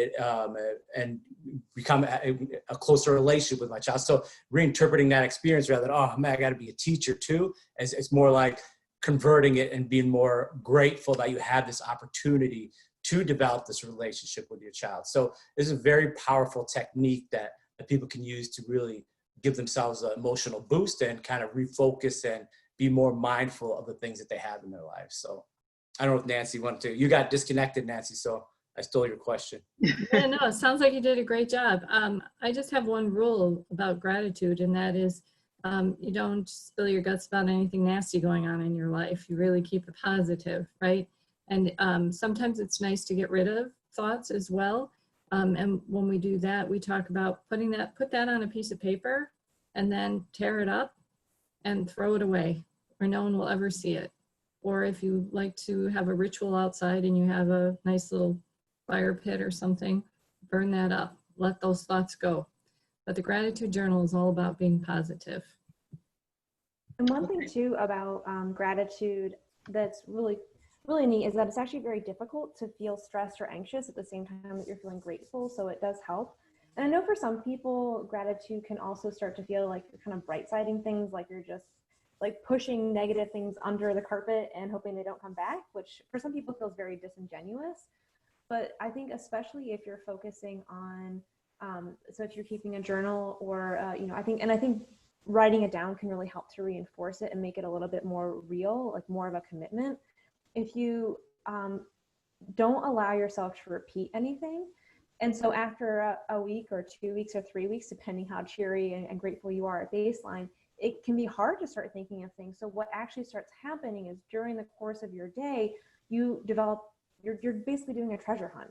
become a closer relationship with my child. So reinterpreting that experience rather than, oh man, I got to be a teacher too. It's more like converting it and being more grateful that you have this opportunity to develop this relationship with your child. So this is a very powerful technique that people can use to really give themselves an emotional boost and kind of refocus and be more mindful of the things that they have in their lives. So I don't know if Nancy wanted to, you got disconnected, Nancy, so I stole your question. Yeah, no, it sounds like you did a great job. I just have one rule about gratitude, and that is you don't spill your guts about anything nasty going on in your life. You really keep it positive, right? And sometimes it's nice to get rid of thoughts as well. And when we do that, we talk about put that on a piece of paper and then tear it up and throw it away, or no one will ever see it. Or if you like to have a ritual outside and you have a nice little fire pit or something, burn that up, let those thoughts go. But the gratitude journal is all about being positive. And one thing too about gratitude that's really neat is that it's actually very difficult to feel stressed or anxious at the same time that you're feeling grateful. So it does help. And I know for some people, gratitude can also start to feel like you're kind of bright-siding things, like you're just like pushing negative things under the carpet and hoping they don't come back, which for some people feels very disingenuous. But I think especially if you're focusing on, so if you're keeping a journal or, I think writing it down can really help to reinforce it and make it a little bit more real, like more of a commitment. If you don't allow yourself to repeat anything, and so after a week or 2 weeks or 3 weeks, depending how cheery and grateful you are at baseline, it can be hard to start thinking of things. So what actually starts happening is during the course of your day, you develop, you're basically doing a treasure hunt.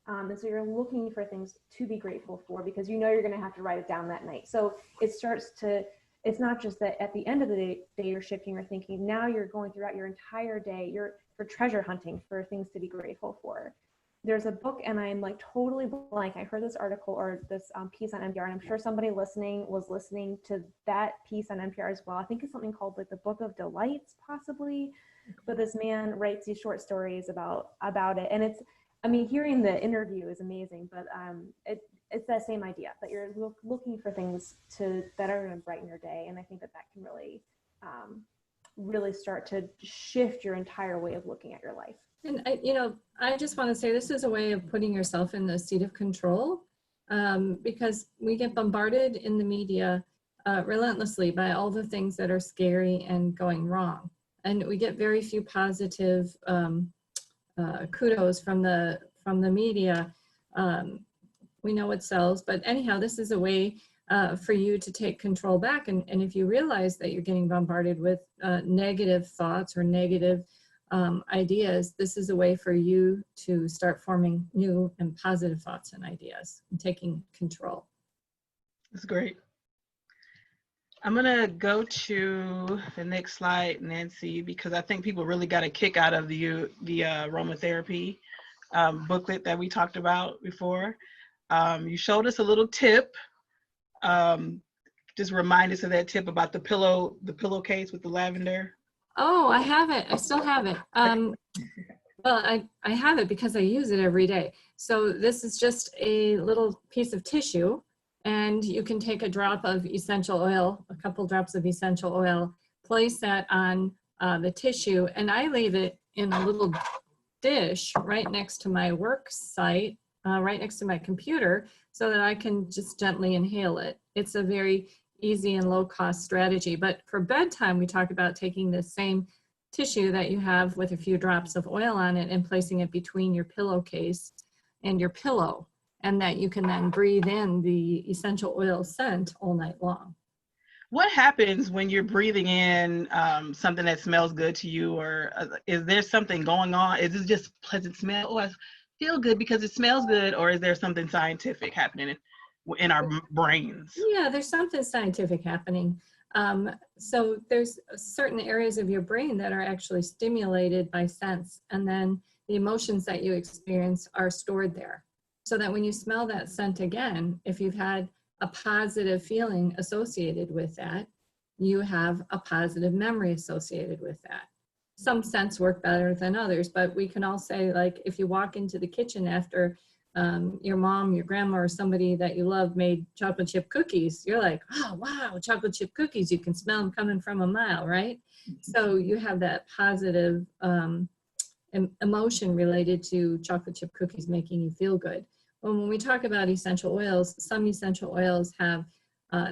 And so you're looking for things to be grateful for because you know you're going to have to write it down that night. So it's not just that at the end of the day you're shifting or thinking, now you're going throughout your entire day, you're treasure hunting for things to be grateful for. There's a book, and I'm like totally blank. I heard this article or this piece on NPR, and I'm sure somebody listening was listening to that piece on NPR as well. I think it's something called like the Book of Delights, possibly. But this man writes these short stories about it, and hearing the interview is amazing. But it's that same idea that you're looking for things that are going to brighten your day, and I think that can really start to shift your entire way of looking at your life. And I just want to say this is a way of putting yourself in the seat of control, because we get bombarded in the media relentlessly by all the things that are scary and going wrong. And we get very few positive kudos from the media. We know it sells, but anyhow, this is a way for you to take control back. And if you realize that you're getting bombarded with negative thoughts or negative ideas, this is a way for you to start forming new and positive thoughts and ideas and taking control. That's great. I'm gonna go to the next slide, Nancy, because I think people really got a kick out of the aromatherapy booklet that we talked about before. You showed us a little tip. Just remind us of that tip about the pillowcase with the lavender. Oh, I have it. I still have it. Well, I have it because I use it every day. So this is just a little piece of tissue, and you can take a drop of essential oil, a couple drops of essential oil, place that on the tissue, and I leave it in a little dish right next to my work site right next to my computer so that I can just gently inhale it. It's a very easy and low cost strategy. But for bedtime, we talk about taking the same tissue that you have with a few drops of oil on it and placing it between your pillowcase and your pillow, and that you can then breathe in the essential oil scent all night long. What happens when you're breathing in something that smells good to you, or is there something going on? Is it just pleasant smell? Oh, I feel good because it smells good, or is there something scientific happening in our brains? Yeah, there's something scientific happening. So there's certain areas of your brain that are actually stimulated by scents, and then the emotions that you experience are stored there. So that when you smell that scent again, if you've had a positive feeling associated with that, you have a positive memory associated with that. Some scents work better than others, but we can all say, like, if you walk into the kitchen after your mom, your grandma, or somebody that you love made chocolate chip cookies, you're like, oh, wow, chocolate chip cookies. You can smell them coming from a mile, right? So you have that positive emotion related to chocolate chip cookies making you feel good. When we talk about essential oils, some essential oils have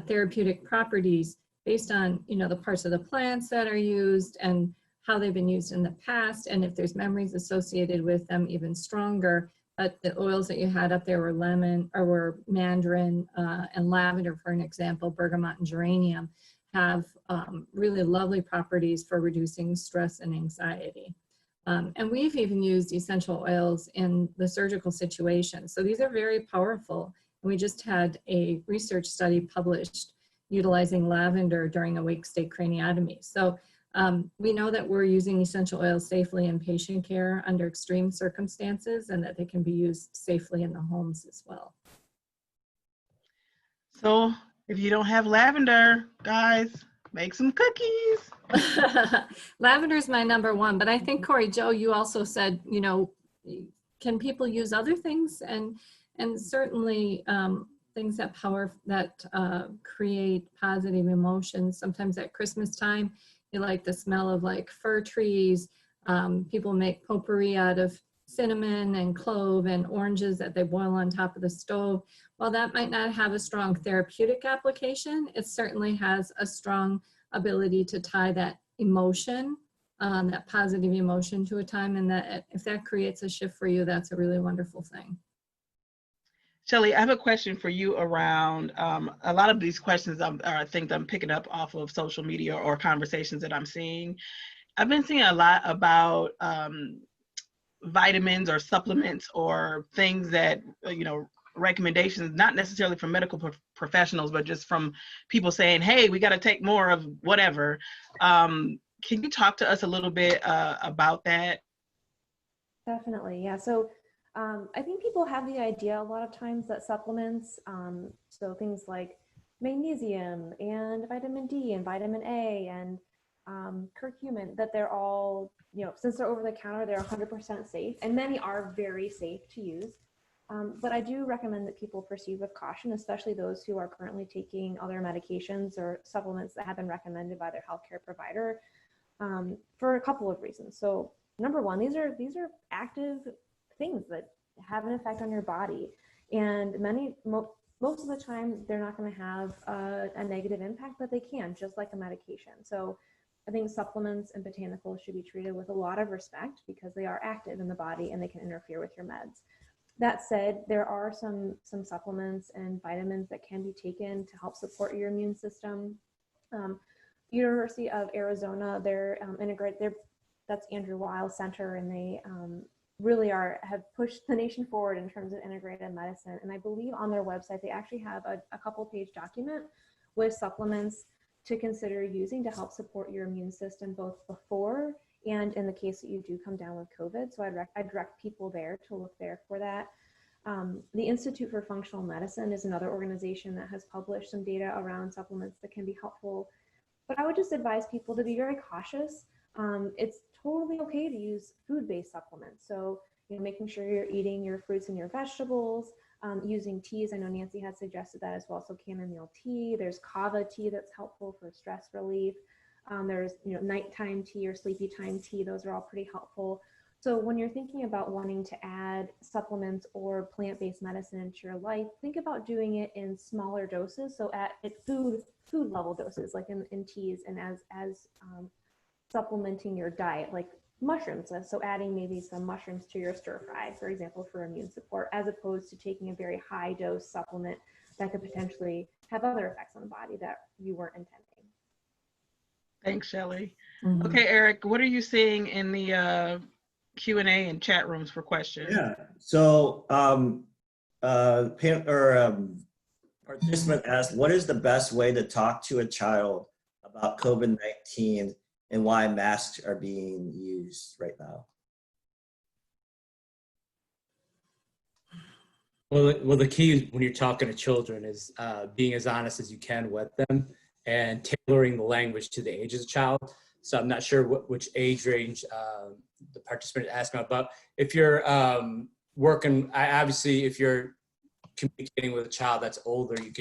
therapeutic properties based on, you know, the parts of the plants that are used and how they've been used in the past, and if there's memories associated with them, even stronger. But the oils that you had up there were lemon, or were mandarin and lavender, for an example. Bergamot and geranium have really lovely properties for reducing stress and anxiety. And we've even used essential oils in the surgical situation. So these are very powerful. And we just had a research study published utilizing lavender during awake state craniotomy. So we know that we're using essential oils safely in patient care under extreme circumstances, and that they can be used safely in the homes as well. So if you don't have lavender, guys, make some cookies. Lavender is my number one, but I think, Corey Joe, you also said, you know, can people use other things? And certainly things that create positive emotions. Sometimes at Christmas time, you like the smell of like fir trees. People make potpourri out of cinnamon and clove and oranges that they boil on top of the stove. While that might not have a strong therapeutic application, it certainly has a strong ability to tie that emotion, that positive emotion, to a time, and that if that creates a shift for you, that's a really wonderful thing. Shelley, I have a question for you around a lot of these questions I think I'm picking up off of social media or conversations that I'm seeing. I've been seeing a lot about vitamins or supplements or things that, you know, recommendations, not necessarily from medical professionals, but just from people saying, hey, we got to take more of whatever. Can you talk to us a little bit about that? Definitely, yeah. So I think people have the idea a lot of times that supplements, so things like magnesium and vitamin D and vitamin A and curcumin, that they're all, you know, since they're over the counter, they're 100% safe, and many are very safe to use. But I do recommend that people proceed with caution, especially those who are currently taking other medications or supplements that have been recommended by their healthcare provider, for a couple of reasons. So number one, these are active things that have an effect on your body, and most of the time they're not going to have a negative impact, but they can, just like a medication. So I think supplements and botanicals should be treated with a lot of respect because they are active in the body and they can interfere with your meds. That said, there are some supplements and vitamins that can be taken to help support your immune system. University of Arizona, they're integrated. That's Andrew Weil Center, and they really have pushed the nation forward in terms of integrated medicine. And I believe on their website they actually have a couple-page document with supplements to consider using to help support your immune system both before and in the case that you do come down with COVID. So I'd direct people there to look there for that. The Institute for Functional Medicine is another organization that has published some data around supplements that can be helpful. But I would just advise people to be very cautious. It's totally okay to use food-based supplements. So, you know, making sure you're eating your fruits and your vegetables, using teas. I know Nancy had suggested that as well. So chamomile tea, there's kava tea that's helpful for stress relief. There's, you know, nighttime tea or sleepy time tea. Those are all pretty helpful. So when you're thinking about wanting to add supplements or plant-based medicine into your life, think about doing it in smaller doses. So at food level doses, like in teas, and as supplementing your diet, like mushrooms. So adding maybe some mushrooms to your stir fry, for example, for immune support, as opposed to taking a very high dose supplement that could potentially have other effects on the body that you weren't intending. Thanks, Shelley. Mhm. Okay, Eric, what are you seeing in the Q&A and chat rooms for questions? Yeah. So, participant asked, what is the best way to talk to a child about COVID-19 and why masks are being used right now? Well, the key when you're talking to children is being as honest as you can with them and tailoring the language to the age of the child. So I'm not sure which age range the participant is asking about. If you're obviously, if you're communicating with a child that's older, you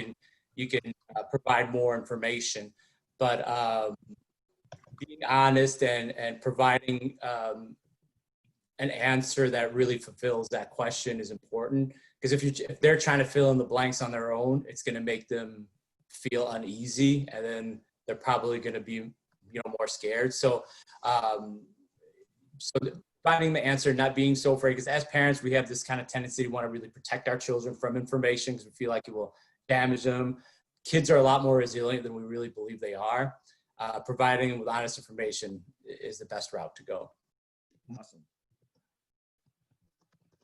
can provide more information. But being honest and providing an answer that really fulfills that question is important. Because if they're trying to fill in the blanks on their own, it's going to make them feel uneasy, and then they're probably going to be more scared. So finding the answer, not being so afraid, because as parents we have this kind of tendency to want to really protect our children from information because we feel like it will damage them. Kids are a lot more resilient than we really believe they are. Providing them with honest information is the best route to go. Awesome.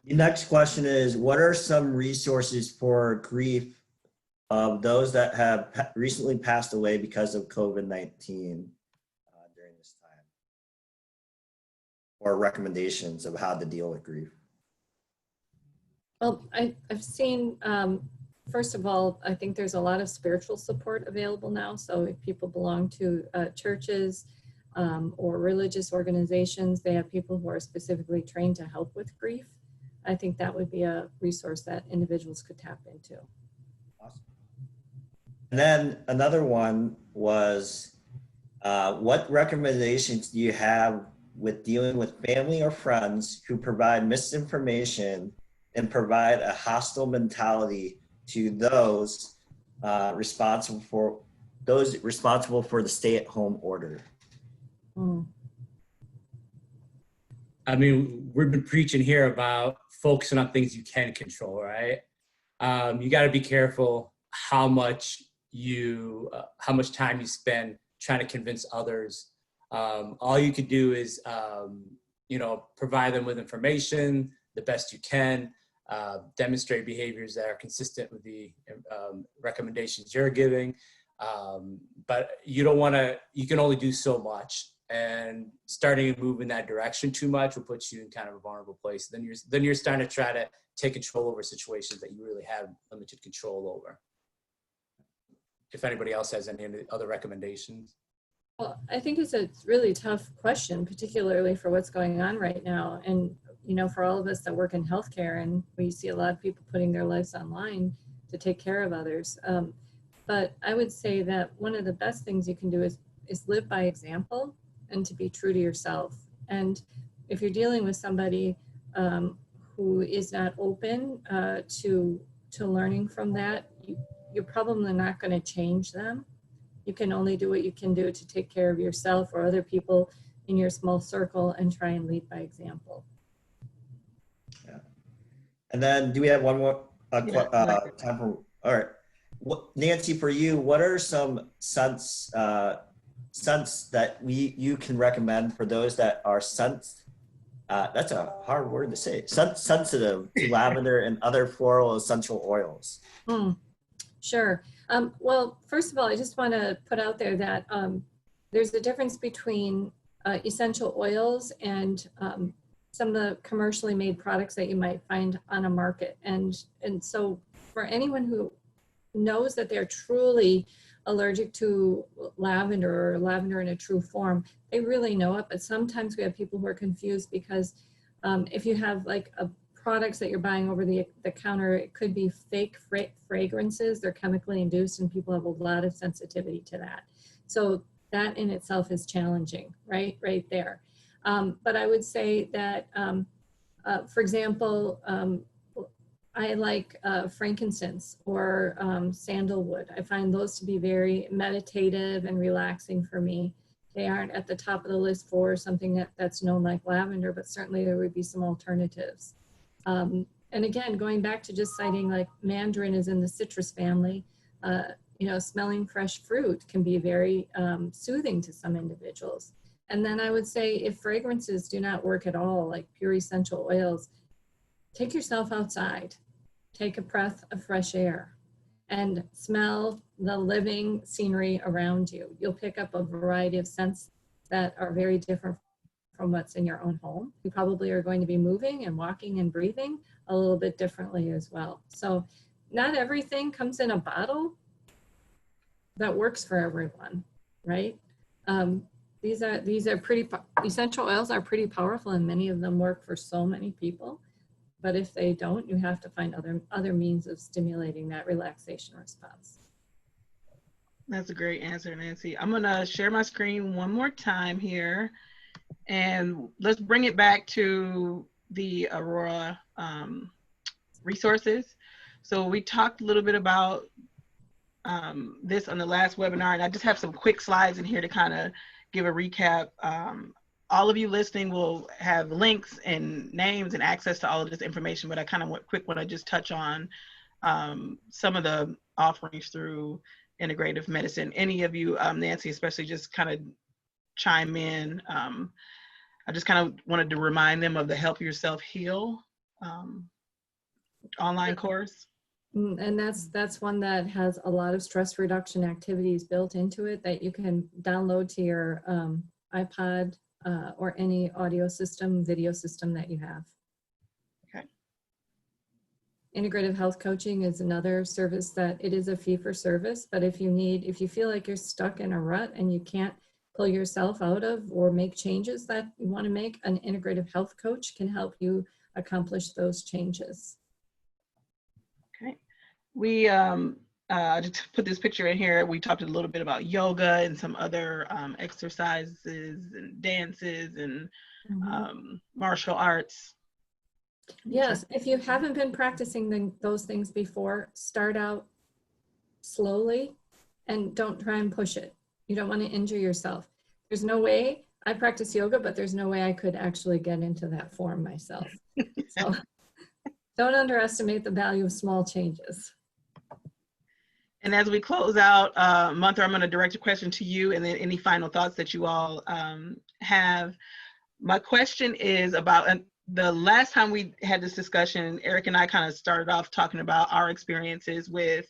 The next question is, what are some resources for grief of those that have recently passed away because of COVID-19 during this time? Or recommendations of how to deal with grief? Well, I've seen, first of all, I think there's a lot of spiritual support available now. So if people belong to churches or religious organizations, they have people who are specifically trained to help with grief. I think that would be a resource that individuals could tap into. Awesome. And then another one was, what recommendations do you have with dealing with family or friends who provide misinformation and provide a hostile mentality to those responsible for the stay-at-home order? I mean, we've been preaching here about focusing on things you can control, right? You got to be careful how much time you spend trying to convince others. All you can do is, provide them with information the best you can, demonstrate behaviors that are consistent with the recommendations you're giving. But you can only do so much. And starting to move in that direction too much will put you in kind of a vulnerable place. Then you're starting to try to take control over situations that you really have limited control over. If anybody else has any other recommendations. Well, I think it's a really tough question, particularly for what's going on right now. And, for all of us that work in healthcare, and we see a lot of people putting their lives online to take care of others. But I would say that one of the best things you can do is live by example and to be true to yourself. And if you're dealing with somebody who is not open to learning from that, you're probably not going to change them. You can only do what you can do to take care of yourself or other people in your small circle and try and lead by example. Yeah. And then do we have one more time for, all right. Nancy, for you, what are some scents that you can recommend for those that are that's a hard word to say, sensitive to lavender and other floral essential oils? Sure. Well, first of all, I just want to put out there that there's a difference between essential oils and some of the commercially made products that you might find on a market. And so for anyone who knows that they're truly allergic to lavender or lavender in a true form, they really know it. But sometimes we have people who are confused because if you have like products that you're buying over the counter, it could be fake fragrances. They're chemically induced and people have a lot of sensitivity to that. So that in itself is challenging, right there. But I would say that, for example, I like frankincense or sandalwood. I find those to be very meditative and relaxing for me. They aren't at the top of the list for something that's known like lavender, but certainly there would be some alternatives. And again, going back to just citing like mandarin is in the citrus family, you know, smelling fresh fruit can be very soothing to some individuals. And then I would say if fragrances do not work at all, like pure essential oils, take yourself outside, take a breath of fresh air and smell the living scenery around you. You'll pick up a variety of scents that are very different from what's in your own home. You probably are going to be moving and walking and breathing a little bit differently as well. So not everything comes in a bottle that works for everyone, right? These are pretty, essential oils are pretty powerful and many of them work for so many people. But if they don't, you have to find other means of stimulating that relaxation response. That's a great answer, Nancy. I'm gonna share my screen one more time here, and let's bring it back to the Aurora resources. So we talked a little bit about this on the last webinar, and I just have some quick slides in here to kind of give a recap. All of you listening will have links and names and access to all of this information, but I kind of want to just touch on some of the offerings through integrative medicine. Any of you, Nancy especially, just kind of chime in. I just kind of wanted to remind them of the Help Yourself Heal online course. And that's one that has a lot of stress reduction activities built into it that you can download to your iPod or any audio system, video system that you have. Okay. Integrative health coaching is another service that it is a fee for service, but if you feel like you're stuck in a rut and you can't pull yourself out of or make changes that you want to make, an integrative health coach can help you accomplish those changes. Okay. We just put this picture in here. We talked a little bit about yoga and some other exercises and dances and martial arts. Yes, if you haven't been practicing those things before, start out slowly and don't try and push it. You don't want to injure yourself. There's no way, I practice yoga, but there's no way I could actually get into that form myself. So don't underestimate the value of small changes. And as we close out, Mantha, I'm going to direct a question to you and then any final thoughts that you all have. My question is about the last time we had this discussion, Eric and I kind of started off talking about our experiences with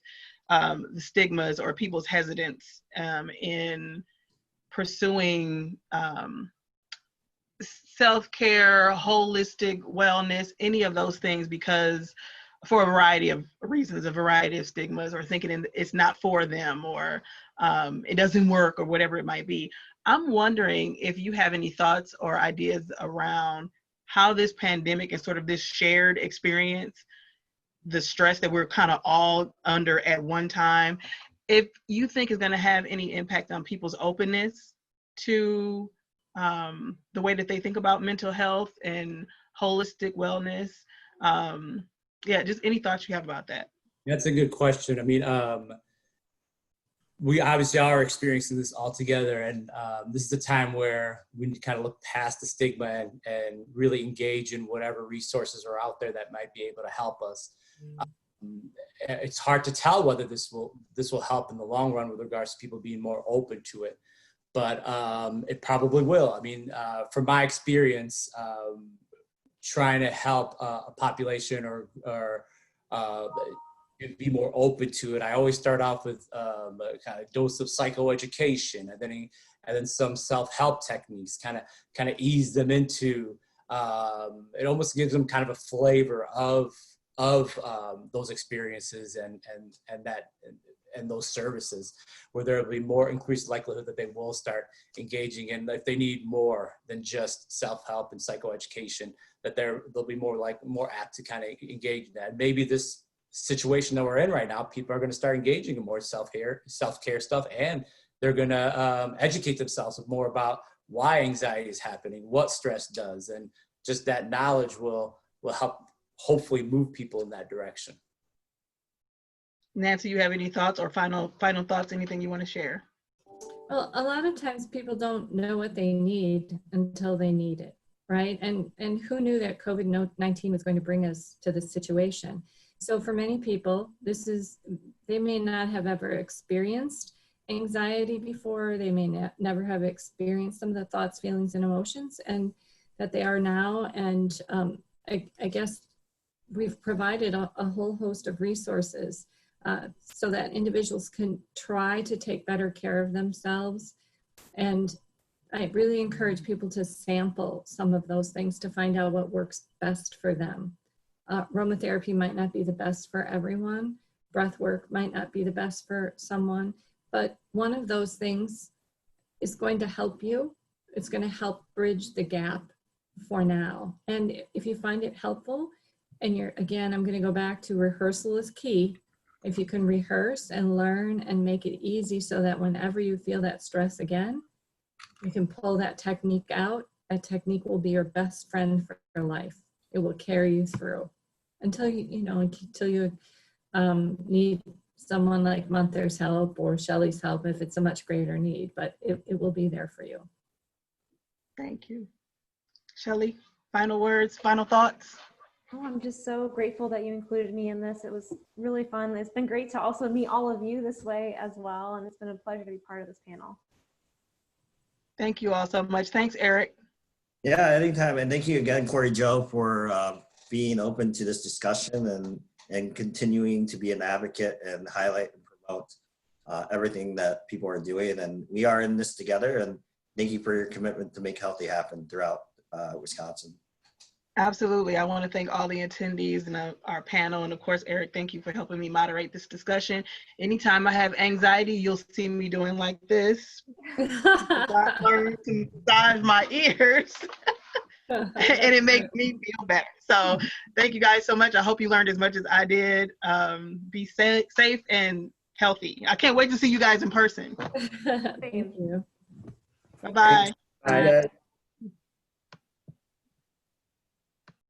the stigmas or people's hesitance in pursuing self-care, holistic wellness, any of those things, because for a variety of reasons, a variety of stigmas, or thinking it's not for them, or it doesn't work, or whatever it might be. I'm wondering if you have any thoughts or ideas around how this pandemic and sort of this shared experience, the stress that we're kind of all under at one time, if you think is going to have any impact on people's openness to the way that they think about mental health and holistic wellness. Yeah, just any thoughts you have about that. That's a good question. I mean, we obviously are experiencing this all together, and this is a time where we need to kind of look past the stigma and really engage in whatever resources are out there that might be able to help us. It's hard to tell whether this will help in the long run with regards to people being more open to it, but it probably will. I mean, from my experience, trying to help a population or be more open to it, I always start off with a kind of dose of psychoeducation, and then some self-help techniques, kind of ease them into. It almost gives them kind of a flavor of those experiences and those services, where there will be more increased likelihood that they will start engaging in, if they need more than just self-help and psychoeducation, that they'll be more apt to kind of engage in that. Maybe this situation that we're in right now, people are going to start engaging in more self-care stuff, and they're going to educate themselves more about why anxiety is happening, what stress does, and just that knowledge will help hopefully move people in that direction. Nancy, you have any thoughts or final thoughts, anything you want to share? Well, a lot of times people don't know what they need until they need it, right? And who knew that COVID-19 was going to bring us to this situation? So for many people, they may not have ever experienced anxiety before. They may never have experienced some of the thoughts, feelings, and emotions and that they are now. And I guess we've provided a whole host of resources so that individuals can try to take better care of themselves. And I really encourage people to sample some of those things to find out what works best for them. Aromatherapy might not be the best for everyone. Breath work might not be the best for someone, but one of those things is going to help you. It's going to help bridge the gap for now. And if you find it helpful, and again, I'm going to go back to rehearsal is key. If you can rehearse and learn and make it easy so that whenever you feel that stress again, you can pull that technique out. That technique will be your best friend for your life. It will carry you through until you need someone like Munther's help or Shelley's help if it's a much greater need, but it will be there for you. Thank you. Shelley, final words, final thoughts? Oh, I'm just so grateful that you included me in this. It was really fun. It's been great to also meet all of you this way as well, and it's been a pleasure to be part of this panel. Thank you all so much. Thanks, Eric. Yeah, anytime. And thank you again, Corey Joe, for being open to this discussion and continuing to be an advocate and highlight and promote everything that people are doing. And we are in this together. And thank you for your commitment to make healthy happen throughout Wisconsin. Absolutely. I want to thank all the attendees and our panel. And of course, Eric, thank you for helping me moderate this discussion. Anytime I have anxiety, you'll see me doing like this. I learned to massage my ears and it makes me feel better. So thank you guys so much. I hope you learned as much as I did. Be safe and healthy. I can't wait to see you guys in person. Thank you. Bye-bye. Bye.